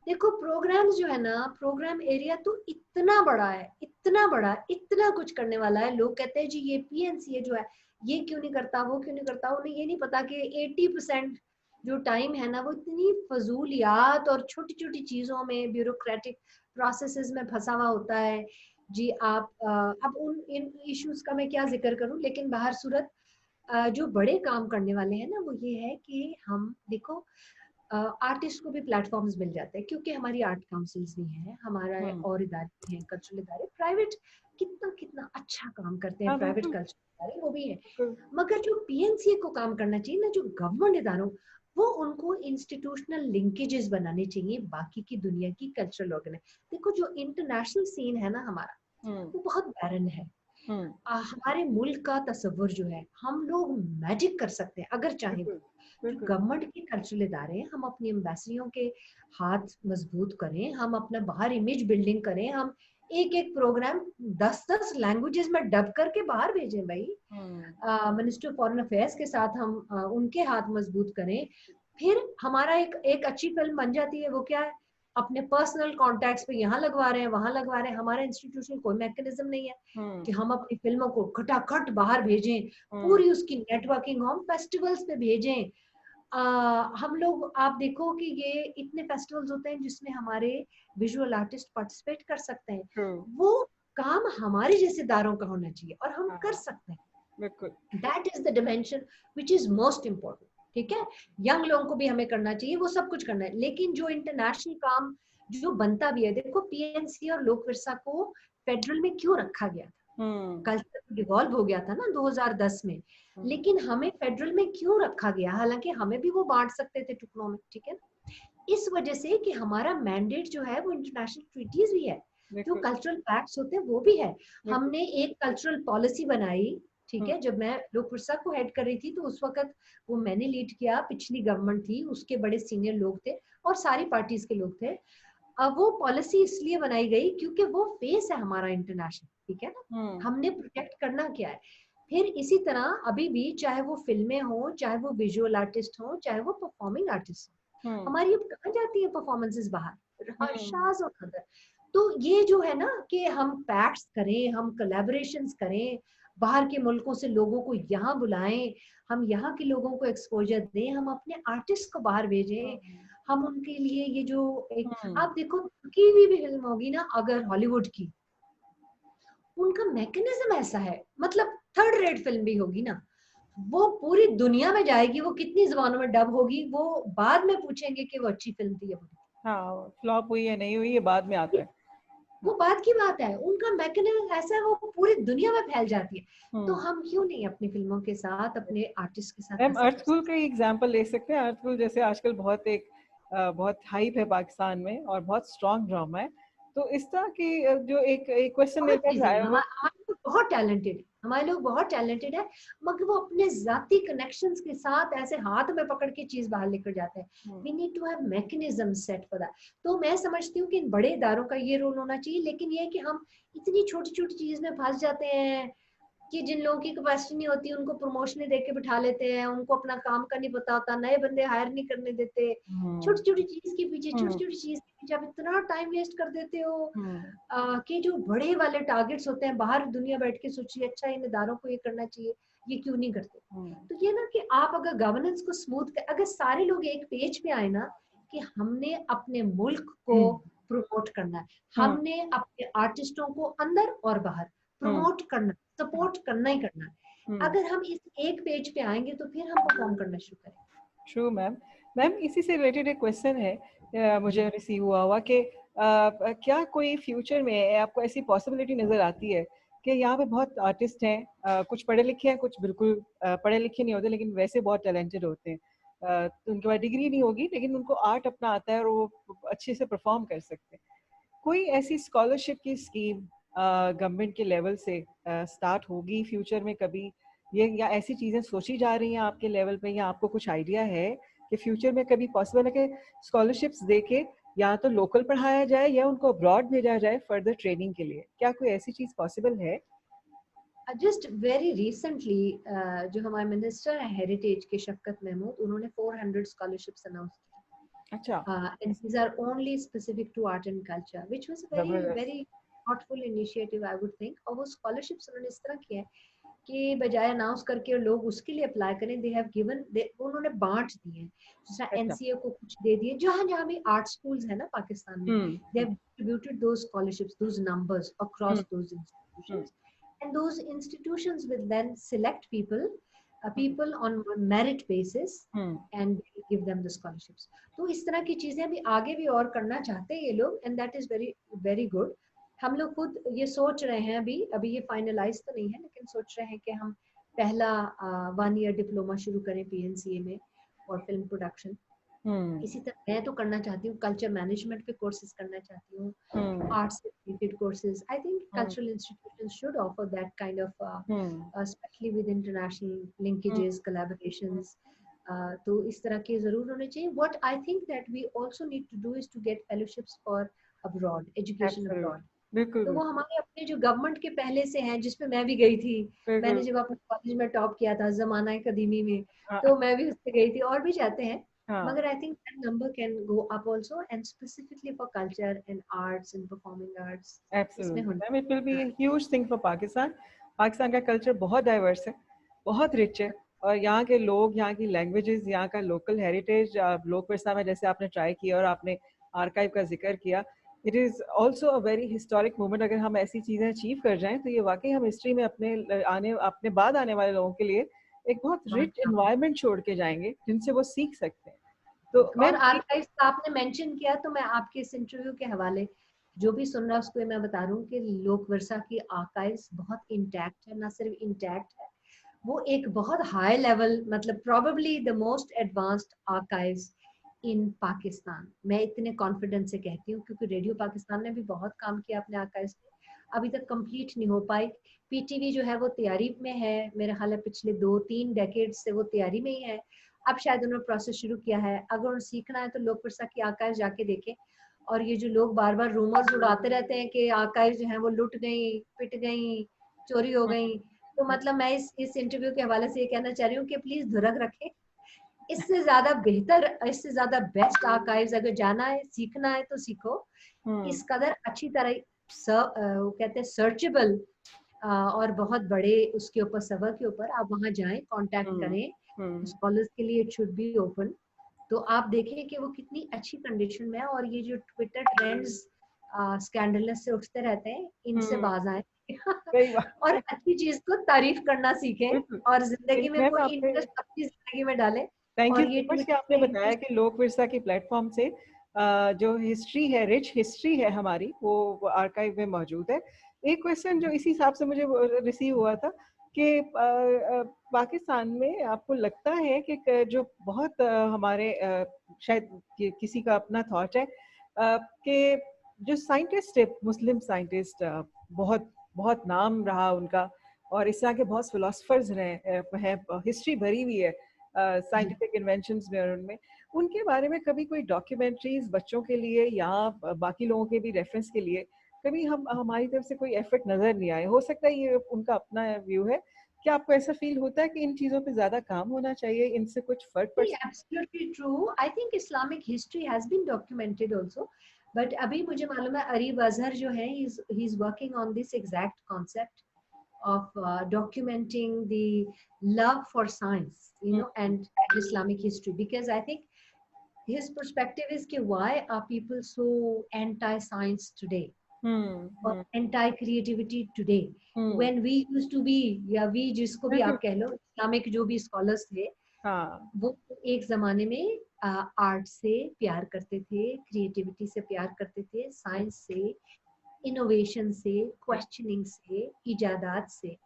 देखो प्रोग्राम्स जो है ना, प्रोग्राम एरिया तो इतना बड़ा है, इतना बड़ा, इतना कुछ करने वाला है। लोग कहते हैं जी ये पीएनसीए जो है ये क्यों नहीं करता, वो क्यों नहीं करता। उन्हें ये नहीं पता कि 80% जो टाइम है ना वो इतनी फजूलियात और छोटी छोटी चीजों में, ब्यूरोक्रेटिक प्रोसेसेस में फंसा हुआ होता है जी। आप अब उन इन इश्यूज का मैं क्या जिक्र करूं, लेकिन बाहर सूरत जो बड़े काम करने वाले हैं ना वो ये है कि हम देखो आर्टिस्ट को भी प्लेटफॉर्म्स मिल जाते हैं, क्योंकि हमारी आर्ट काउंसिल्स भी हैं, हमारा और इदारे हैं, कल्चरल इदारे, प्राइवेट कितना कितना अच्छा काम करते हैं, हाँ प्राइवेट बिल्कुल कल्चरल इदारे वो भी हैं। बिल्कुल। मगर जो पीएनसीए को काम करना चाहिए ना, जो गवर्नमेंट इदारों, वो उनको इंस्टीट्यूशनल लिंकेजेस बनाने चाहिए बाकी की दुनिया की कल्चरल ऑर्गेनाइज। देखो जो इंटरनेशनल सीन है ना हमारा, वो बहुत बैरन है। हमारे मुल्क का तस्वुर जो है, हम लोग मैजिक कर सकते हैं अगर चाहें। बिल्कुल जो बिल्कुल। गवर्नमेंट के कल्चरल इदारे हैं, हम अपनी एम्बेसडरियों के हाथ मजबूत करें, हम अपना बाहर इमेज बिल्डिंग करें, हम एक एक प्रोग्राम 10-10 लैंग्वेजेस में डब करके बाहर भेजें भाई। मिनिस्टर ऑफ फॉरेन अफेयर्स के साथ हम उनके हाथ मजबूत करें। फिर हमारा एक एक अच्छी फिल्म बन जाती है, वो क्या है, अपने पर्सनल कॉन्टैक्ट्स पे यहाँ लगवा रहे हैं, वहां लगवा रहे हैं। हमारा इंस्टीट्यूशन कोई मैकेनिज्म नहीं है कि हम अपनी फिल्मों को खटाखट बाहर भेजें, पूरी उसकी नेटवर्किंग हम फेस्टिवल्स पे भेजें। हम लोग, आप देखो कि ये इतने फेस्टिवल्स होते हैं जिसमें हमारे विजुअल आर्टिस्ट पार्टिसिपेट कर सकते हैं। वो काम हमारे जैसे दारों का होना चाहिए और हम कर सकते हैं। बिल्कुल। That is the dimension which is most important. ठीक है, यंग लोगों को भी हमें करना चाहिए, वो सब कुछ करना है। लेकिन जो इंटरनेशनल काम जो बनता भी है, देखो पीएनसी और लोक विरसा को फेडरल में क्यों रखा गया था, कल्चर डिवॉल्व हो गया था ना 2010 में, लेकिन हमें फेडरल में क्यों रखा गया, हालांकि हमें भी वो बांट सकते थे टुकड़ों में। ठीक है, इस वजह से कि हमारा मैंडेट जो है वो इंटरनेशनल ट्रीटीज भी है, जो कल्चरल पैक्ट्स होते हैं वो भी है। हमने एक कल्चरल पॉलिसी बनाई, ठीक है, जब मैं लोक विरसा को हेड कर रही थी तो उस वक्त वो मैंने लीड किया, पिछली गवर्नमेंट थी, उसके बड़े सीनियर लोग थे और सारी पार्टीज के लोग थे। अब वो पॉलिसी इसलिए बनाई गई क्योंकि वो फेस है हमारा इंटरनेशनल, ठीक है ना, हमने प्रोटेक्ट करना क्या है। फिर इसी तरह अभी भी चाहे वो फिल्में हो, चाहे वो विजुअल आर्टिस्ट हो, चाहे वो परफॉर्मिंग आर्टिस्ट हो, हमारी अब कहाँ जाती है परफॉर्मेंसेस बाहर, शाज और कदर। तो ये जो है ना कि हम पैक्ट्स करें, हम कोलैबोरेशंस करें, बाहर के मुल्कों से लोगों को यहाँ बुलाएं, हम यहाँ के लोगों को एक्सपोजर दें, हम अपने आर्टिस्ट को बाहर भेजें, हम उनके लिए ये जो एक, आप देखो की भी फिल्म होगी ना अगर हॉलीवुड की, उनका मैकेनिज्म ऐसा है, मतलब थर्ड रेट फिल्म भी होगी ना, वो पूरी दुनिया में जाएगी, वो कितनी जबानों में डब होगी, वो बाद में पूछेंगे कि वो अच्छी फिल्म थी या बुरी। हाँ, फ्लॉप हुई है नहीं हुई ये बाद में आता है, वो बात की बात है। उनका मैकेनिज्म ऐसा है, वो पूरी दुनिया में फैल जाती है। तो हम क्यों नहीं अपनी फिल्मों के साथ, अपने आर्टिस्ट के साथ मैम ऐसा कर अर्थकूल का एग्जांपल ले सकते हैं। अर्थकूल जैसे आजकल बहुत हाइप है पाकिस्तान में और बहुत स्ट्रॉन्ग ड्रामा है। तो इस तरह की जो एक क्वेश्चन मेरे पास आया वो, हमारे लोग बहुत टैलेंटेड है, हमारे लोग बहुत टैलेंटेड है, मगर वो अपने जाती कनेक्शंस के साथ ऐसे हाथ में पकड़ के चीज बाहर लेकर जाते हैं। We need to have mechanism set for that. तो मैं समझती हूँ कि इन बड़े इदारों का ये रोल होना चाहिए, लेकिन ये है कि हम इतनी छोटी छोटी चीज में फंस जाते हैं कि जिन लोगों की कैपेसिटी नहीं होती उनको प्रमोशन दे के बिठा लेते हैं, उनको अपना काम का नहीं पता होता, नए बंदे हायर नहीं करने देते, छोटी छोटी चीज के पीछे, छोटी छोटी चीज के पीछे आप इतना टाइम वेस्ट कर देते हो कि जो बड़े वाले टारगेट्स होते हैं, बाहर दुनिया बैठ के सोचिए अच्छा इन इदारों को ये करना चाहिए, ये क्यों नहीं करते। तो ये ना कि आप अगर गवर्नेंस को स्मूथ कर, अगर सारे लोग एक पेज पे आए ना कि हमने अपने मुल्क को प्रमोट करना है, हमने अपने आर्टिस्टों को अंदर और बाहर प्रमोट करना, सपोर्ट करना ही करना है, अगर हम इस एक पेज पे आएंगे तो फिर हम परफॉर्म करना शुरू करेंगे। True ma'am. मैम इसी से रिलेटेड एक क्वेश्चन है मुझे रिसीव हुआ कि क्या कोई फ्यूचर में आपको ऐसी पॉसिबिलिटी नजर आती है कि यहाँ पे बहुत आर्टिस्ट हैं, कुछ पढ़े लिखे हैं, कुछ बिल्कुल पढ़े लिखे नहीं होते लेकिन वैसे बहुत टैलेंटेड होते हैं, तो उनके पास डिग्री नहीं होगी लेकिन उनको आर्ट अपना आता है और वो अच्छे से परफॉर्म कर सकते हैं। कोई ऐसी स्कॉलरशिप की स्कीम गवर्नमेंट के लेवल से स्टार्ट होगी फ्यूचर में कभी, ये या ऐसी चीज़ें सोची जा रही हैं आपके लेवल पे, या आपको कुछ आइडिया है कि फ्यूचर में कभी पॉसिबल है कि स्कॉलरशिप्स देके या तो लोकल पढ़ाया जाए या उनको अब्रॉड भेजा जाए फर्दर ट्रेनिंग के लिए, क्या कोई ऐसी चीज़ पॉसिबल है? जस्ट वेरी रिसेंटली जो हमारे मिनिस्टर हैं हेरिटेज के शफकत महमूद, उन्होंने 400 स्कॉलरशिप्स अनाउंस की। अच्छा, And these are only specific to art and culture, which was a very जबरदस्त। very thoughtful initiative, I would think. और वो scholarships उन्होंने इस तरह किया है कि बजाय अनाउंस करके लोग उसके लिए अप्लाई करें, दे हैव गिवन, उन्होंने बांट दिए हैं। जैसे अच्छा, एनसीए को कुछ दे दिए, जहाँ जहाँ भी आर्ट स्कूल्स है ना पाकिस्तान में, they have distributed those scholarships, those numbers across those institutions, and those institutions will then select people on merit basis and give them the scholarships. तो इस तरह की चीजें भी आगे भी और करना चाहते हैं ये लोग, and that is very very good. हम लोग खुद ये सोच रहे हैं, अभी ये फाइनलाइज तो नहीं है, लेकिन सोच रहे हैं कि हम पहला 1 ईयर डिप्लोमा शुरू करें पीएनसीए में और फिल्म प्रोडक्शन। इसी तरह मैं तो करना चाहती हूँ, कल्चर मैनेजमेंट पे कोर्सेज करना चाहती हूँ, arts related courses. I think cultural institutions should offer that kind of especially with international linkages, collaborations. तो इस तरह के जरूर होने चाहिए. What I think that we also need to do is to get fellowships for abroad, education abroad. बिल्कुल, तो वो हमारे अपने जो गवर्नमेंट के पहले से हैं, जिसपे मैं भी गई थी, मैंने जब अपने कॉलेज में टॉप किया था जमाना कदीमी में, तो मैं भी उससे गई थी, और भी जाते हैं. But I think that number can go up also, and specifically for culture and arts and performing arts. Absolutely. I mean, it will be a huge thing for Pakistan. Pakistan का कल्चर बहुत डाइवर्स है, बहुत rich है, और यहाँ के लोग, यहाँ की लैंग्वेजेस, यहाँ का लोकल हेरिटेज, लोक विरसा में जैसे आपने ट्राई किया और आपने आर्काइव का जिक्र किया, it is also a very historic movement. अगर हम ऐसी चीज़ें अचीव कर जाएं तो ये वाकई हम हिस्ट्री में अपने बाद आने वाले लोगों के लिए एक बहुत रिच एनवायरनमेंट छोड़ के जाएंगे जिनसे वो सीख सकते हैं. तो और आर्काइव्स का आपने मेंशन किया, तो मैं आपके इस इंटरव्यू के हवाले जो भी सुन रहा है उसको मैं बता रहा हूँ कि लोक विरसा की आर्काइव्स बहुत इंटैक्ट है, ना सिर्फ इंटैक्ट है, वो एक बहुत हाई लेवल, मतलब probably the most advanced archives in Pakistan. मैं इतने कॉन्फिडेंस से कहती हूँ क्योंकि रेडियो पाकिस्तान ने भी बहुत काम किया अपने आर्काइव्स पे, अभी तक कंप्लीट नहीं हो पाई. पीटीवी जो है वो तैयारी में है, मेरे ख्याल है पिछले 2-3 डेकेड से वो तैयारी में ही है. अब शायद उन्होंने प्रोसेस शुरू किया है. अगर उन्हें सीखना है तो लोक विरसा की आर्काइव जाके देखें. और ये जो लोग बार बार रूमर्स उड़ाते रहते हैं कि आर्काइव जो है वो लुट गई, पिट गई, चोरी हो गई, तो मतलब मैं इस इंटरव्यू के हवाले से ये कहना चाह रही हूँ कि प्लीज धुरक रखें. इससे ज्यादा बेहतर, इससे ज्यादा बेस्ट आर्काइव्स अगर जाना है, सीखना है तो सीखो. इस कदर अच्छी तरह वो कहते हैं सर्चेबल और बहुत बड़े उसके ऊपर सर्वर के ऊपर आप वहां जाएं, कांटेक्ट करें. स्कॉलर्स के लिए इट शुड बी ओपन. तो आप देखें कि वो कितनी अच्छी कंडीशन में है. और ये जो ट्विटर ट्रेंड्स स्कैंडलस से उठते रहते हैं, इनसे बाज आए और अच्छी चीज को तारीफ करना सीखें और जिंदगी में कोई इंटरेस्ट अपनी जिंदगी में डालें. थैंक यू सो मच कि आपने बताया कि लोक विरसा की प्लेटफॉर्म से जो हिस्ट्री है, रिच हिस्ट्री है हमारी, वो आर्काइव में मौजूद है. एक क्वेश्चन जो इसी हिसाब से मुझे रिसीव हुआ था कि पाकिस्तान में आपको लगता है कि जो बहुत हमारे शायद किसी का अपना थॉट है कि जो साइंटिस्ट है, मुस्लिम साइंटिस्ट, बहुत बहुत नाम रहा उनका, और इस तरह के बहुत फिलोसफर्स हैं, हिस्ट्री भरी हुई है साइंटिफिक इन्वेंशंस में, और उनमें उनके बारे में कभी कोई डॉक्यूमेंट्रीज बच्चों के लिए या बाकी लोगों के भी रेफरेंस के लिए कभी हमारी तरफ से कोई एफर्ट नजर नहीं आए? हो सकता है ये उनका अपना व्यू है. क्या आपको ऐसा फील होता है कि इन चीजों पे ज्यादा काम होना चाहिए, इनसे कुछ फर्क पड़ सकता है? Absolutely true. I think Islamic history has been documented also. But अभी मुझे मालूम है अरीब अजहर जो है, he's working on this exact concept of documenting the love for science, you know, and Islamic history, because I think his perspective is कि why are people so anti-science today? or anti-creativity today, when we used to be, या we जिसको भी आप कह लो, Islamic जो भी scholars थे, वो एक जमाने में आर्ट से प्यार करते थे, क्रिएटिविटी से प्यार करते थे, साइंस से, इनोवेशन से, क्वेश्चनिंग से, इजादात से.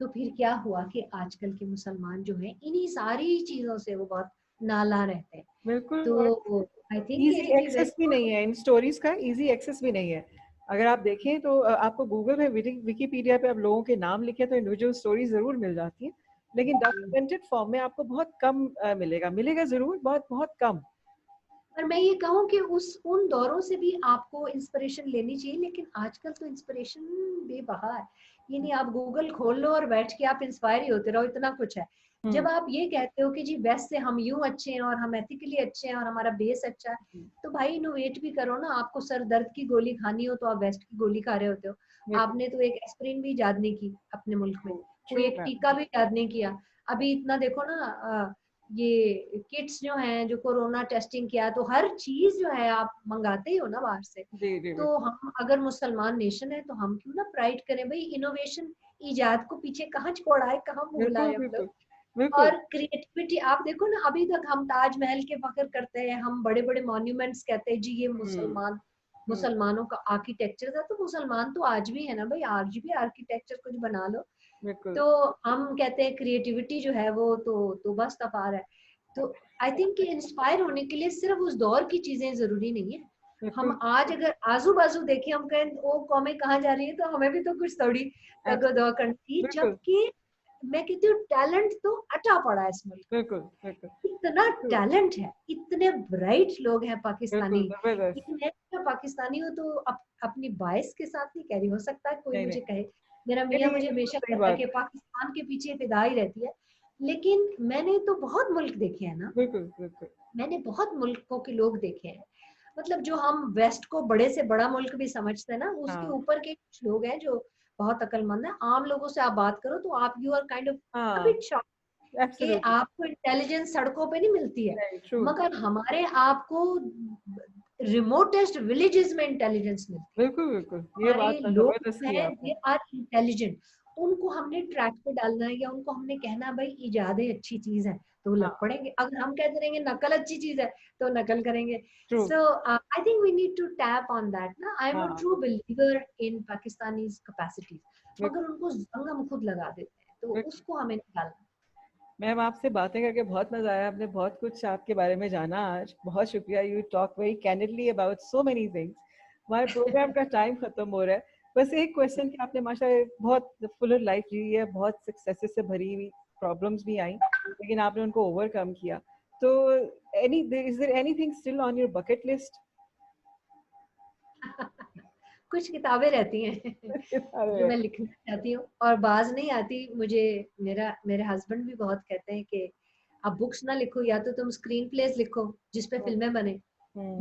तो फिर क्या हुआ कि आजकल के मुसलमान जो हैं, इन्हीं सारी चीजों से वो बहुत नाला रहते हैं. बिल्कुल. तो आई थिंक इजी एक्सेस भी नहीं है इन स्टोरीज का, इजी एक्सेस भी नहीं है. अगर आप देखें तो आपको गूगल पे, विकिपीडिया पे आप लोगों के नाम लिखें तो इंडिविजुअल स्टोरी जरूर मिल जाती है, लेकिन डॉक्यूमेंटेड फॉर्म में आपको बहुत कम मिलेगा जरूर, बहुत बहुत कम. और मैं ये कहूँ कि उन दौरों से भी आपको इंस्पिरेशन लेनी चाहिए, लेकिन आजकल तो इंस्पिरेशन बेबहा है। ये नहीं, आप गूगल खोल लो और बैठ के आप इंस्पायर ही होते रहो, इतना कुछ है। जब आप ये कहते हो कि जी वेस्ट से हम यूं अच्छे हैं और हम एथिकली अच्छे हैं और हमारा बेस अच्छा है, तो भाई इनोवेट भी करो ना। आपको सर दर्द की गोली खानी हो तो आप वेस्ट की गोली खा रहे होते हो। आपने तो एक एस्पिरिन भी इजाद नहीं की अपने मुल्क में, कोई एक टीका भी इजाद नहीं किया। अभी इतना देखो ना, ये किट्स जो हैं जो कोरोना टेस्टिंग किया, तो हर चीज जो है आप मंगाते ही हो ना बाहर से। तो हम अगर मुसलमान नेशन है तो हम क्यों ना प्राइड करें भाई, इनोवेशन इजाद को पीछे कहाँ छोड़ा है, कहाँ भूला है हम लोग। और क्रिएटिविटी आप देखो ना, अभी तक हम ताजमहल के फख्र करते हैं, हम बड़े बड़े मॉन्यूमेंट्स कहते हैं जी ये मुसलमानों का आर्किटेक्चर था। तो मुसलमान तो आज भी है ना भाई, आज भी आर्किटेक्चर कुछ बना लो। तो हम कहते हैं क्रिएटिविटी जो है वो तो बस तफार है। तो आई थिंक कि इंस्पायर होने के लिए सिर्फ उस दौर की चीजें जरूरी नहीं है। हम आज अगर आजू बाजू देखें, हम कहें वो कौमें कहाँ जा रही है, तो हमें भी तो कुछ थोड़ी तगदो करनी थी। जबकि मैं कहती हूँ टैलेंट तो अटा पड़ा है इस मुल्क में, इतना टैलेंट है, इतने ब्राइट लोग हैं पाकिस्तानी। मैं पाकिस्तानी हूँ तो अपनी बायस के साथ नहीं कह रही, हो सकता है कोई मुझे कहे, मेरा मियाँ मुझे हमेशा कहता है कि पाकिस्तान के पीछे फिदा ही रहती है। लेकिन मैंने तो बहुत मुल्क देखे हैं ना, मैंने बहुत मुल्कों के लोग देखे हैं। मतलब जो हम वेस्ट को बड़े से बड़ा मुल्क भी समझते हैं ना, उसके ऊपर के कुछ लोग हैं जो बहुत अक्लमंद है। आम लोगों से आप बात करो तो आप you are kind of bit shock कि आपको इंटेलिजेंस सड़कों पे नहीं मिलती है, मगर हमारे आपको रिमोटेस्ट विलेजेस में इंटेलिजेंस मिलती है। बिल्कुल ये बात तो लोग जबरदस्त की हैं आपने। दे आर इंटेलिजेंट, उनको हमने ट्रैक पे डालना है या उनको हमने कहना है भाई इजादें अच्छी चीज है तो वो लग पड़ेंगे। अगर हम कहते रहेंगे नकल अच्छी चीज है तो नकल करेंगे। So I think we need to tap on that ना। I am a true believer in Pakistanis capacities, मगर उनको जंग हम खुद लगा देते हैं, तो उसको हमें निकालना। मैम आपसे बातें करके बहुत मजा आया, आपने बहुत कुछ आपके बारे में जाना आज, बहुत शुक्रिया। You talk very candidly about so many things. हमारे प्रोग्राम का टाइम खत्म हो रहा है, बस एक क्वेश्चन कि आपने माशाल्लाह बहुत फुलर लाइफ जी है, बहुत सक्सेसेस से भरी हुई, प्रॉब्लम्स भी आई लेकिन आपने उनको ओवरकम किया। तो is there anything still on your bucket list? कुछ किताबें रहती हैं जो मैं लिखना चाहती हूँ और बाज नहीं आती मुझे। मेरे हस्बैंड भी बहुत कहते हैं कि आप बुक्स ना लिखो, या तो तुम स्क्रीन प्लेस लिखो जिसपे फिल्में बने,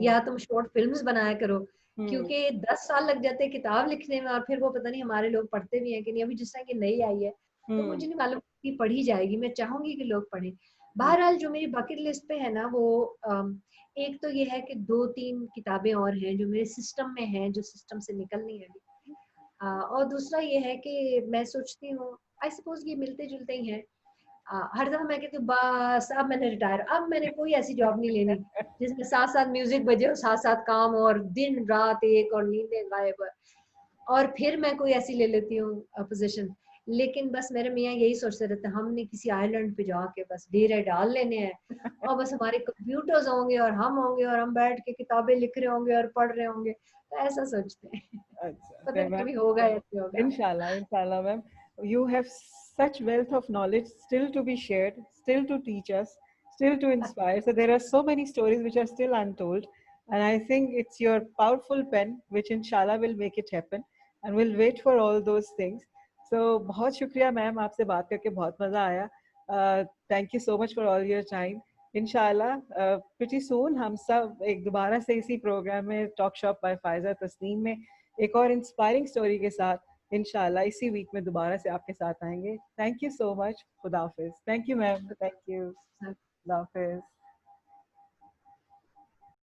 या तुम शॉर्ट फिल्म्स बनाया करो। क्योंकि 10 साल लग जाते हैं किताब लिखने में और फिर वो पता नहीं हमारे लोग पढ़ते भी हैं कि नहीं। अभी जिस तरह की नई आई है तो मुझे नहीं मालूम कि पढ़ी जाएगी, मैं चाहूंगी कि लोग पढ़ें। बहरहाल जो मेरी बकेट लिस्ट पे है ना, वो एक तो ये है कि 2-3 किताबें और हैं जो मेरे सिस्टम में हैं, जो सिस्टम से निकलनी है अभी। और दूसरा ये है कि मैं सोचती हूँ, आई सपोज ये मिलते जुलते ही हैं। हर दफा मैं कहती हूँ बस अब मैंने रिटायर, अब मैंने कोई ऐसी जॉब नहीं लेनी जिसमें साथ साथ म्यूजिक बजे और साथ साथ काम और दिन रात एक और नींदें गायब। और फिर मैं कोई ऐसी ले लेती हूँ पोजीशन। लेकिन बस मेरे मियाँ यही सोचते रहते हैं हमने किसी आइलैंड पे जाके बस डेरे डाल लेने हैं और बस हमारे कंप्यूटर्स होंगे और हम बैठ के किताबें लिख रहे होंगे और पढ़ रहे होंगे। तो ऐसा सोचते हैं। पता नहीं कभी होगा या नहीं होगा। Inshallah, ma'am. You have such wealth of knowledge still to be shared, still to teach us, still to inspire. So there are so many stories which are still untold. And I think it's your powerful pen which inshallah will make it happen. And we'll wait for all those things. So बहुत शुक्रिया ma'am, आपसे बात करके बहुत मज़ा आया. Thank you so much for all your time. इंशाल्लाह pretty soon हम सब एक दोबारा से इसी प्रोग्राम में talk shop by Faiza Tasneem में एक और इंस्पायरिंग स्टोरी के साथ इंशाल्लाह इसी वीक में दोबारा से आपके साथ आएंगे. Thank you so much. खुदा हाफिज. Thank you ma'am. Thank you. खुदा हाफिज.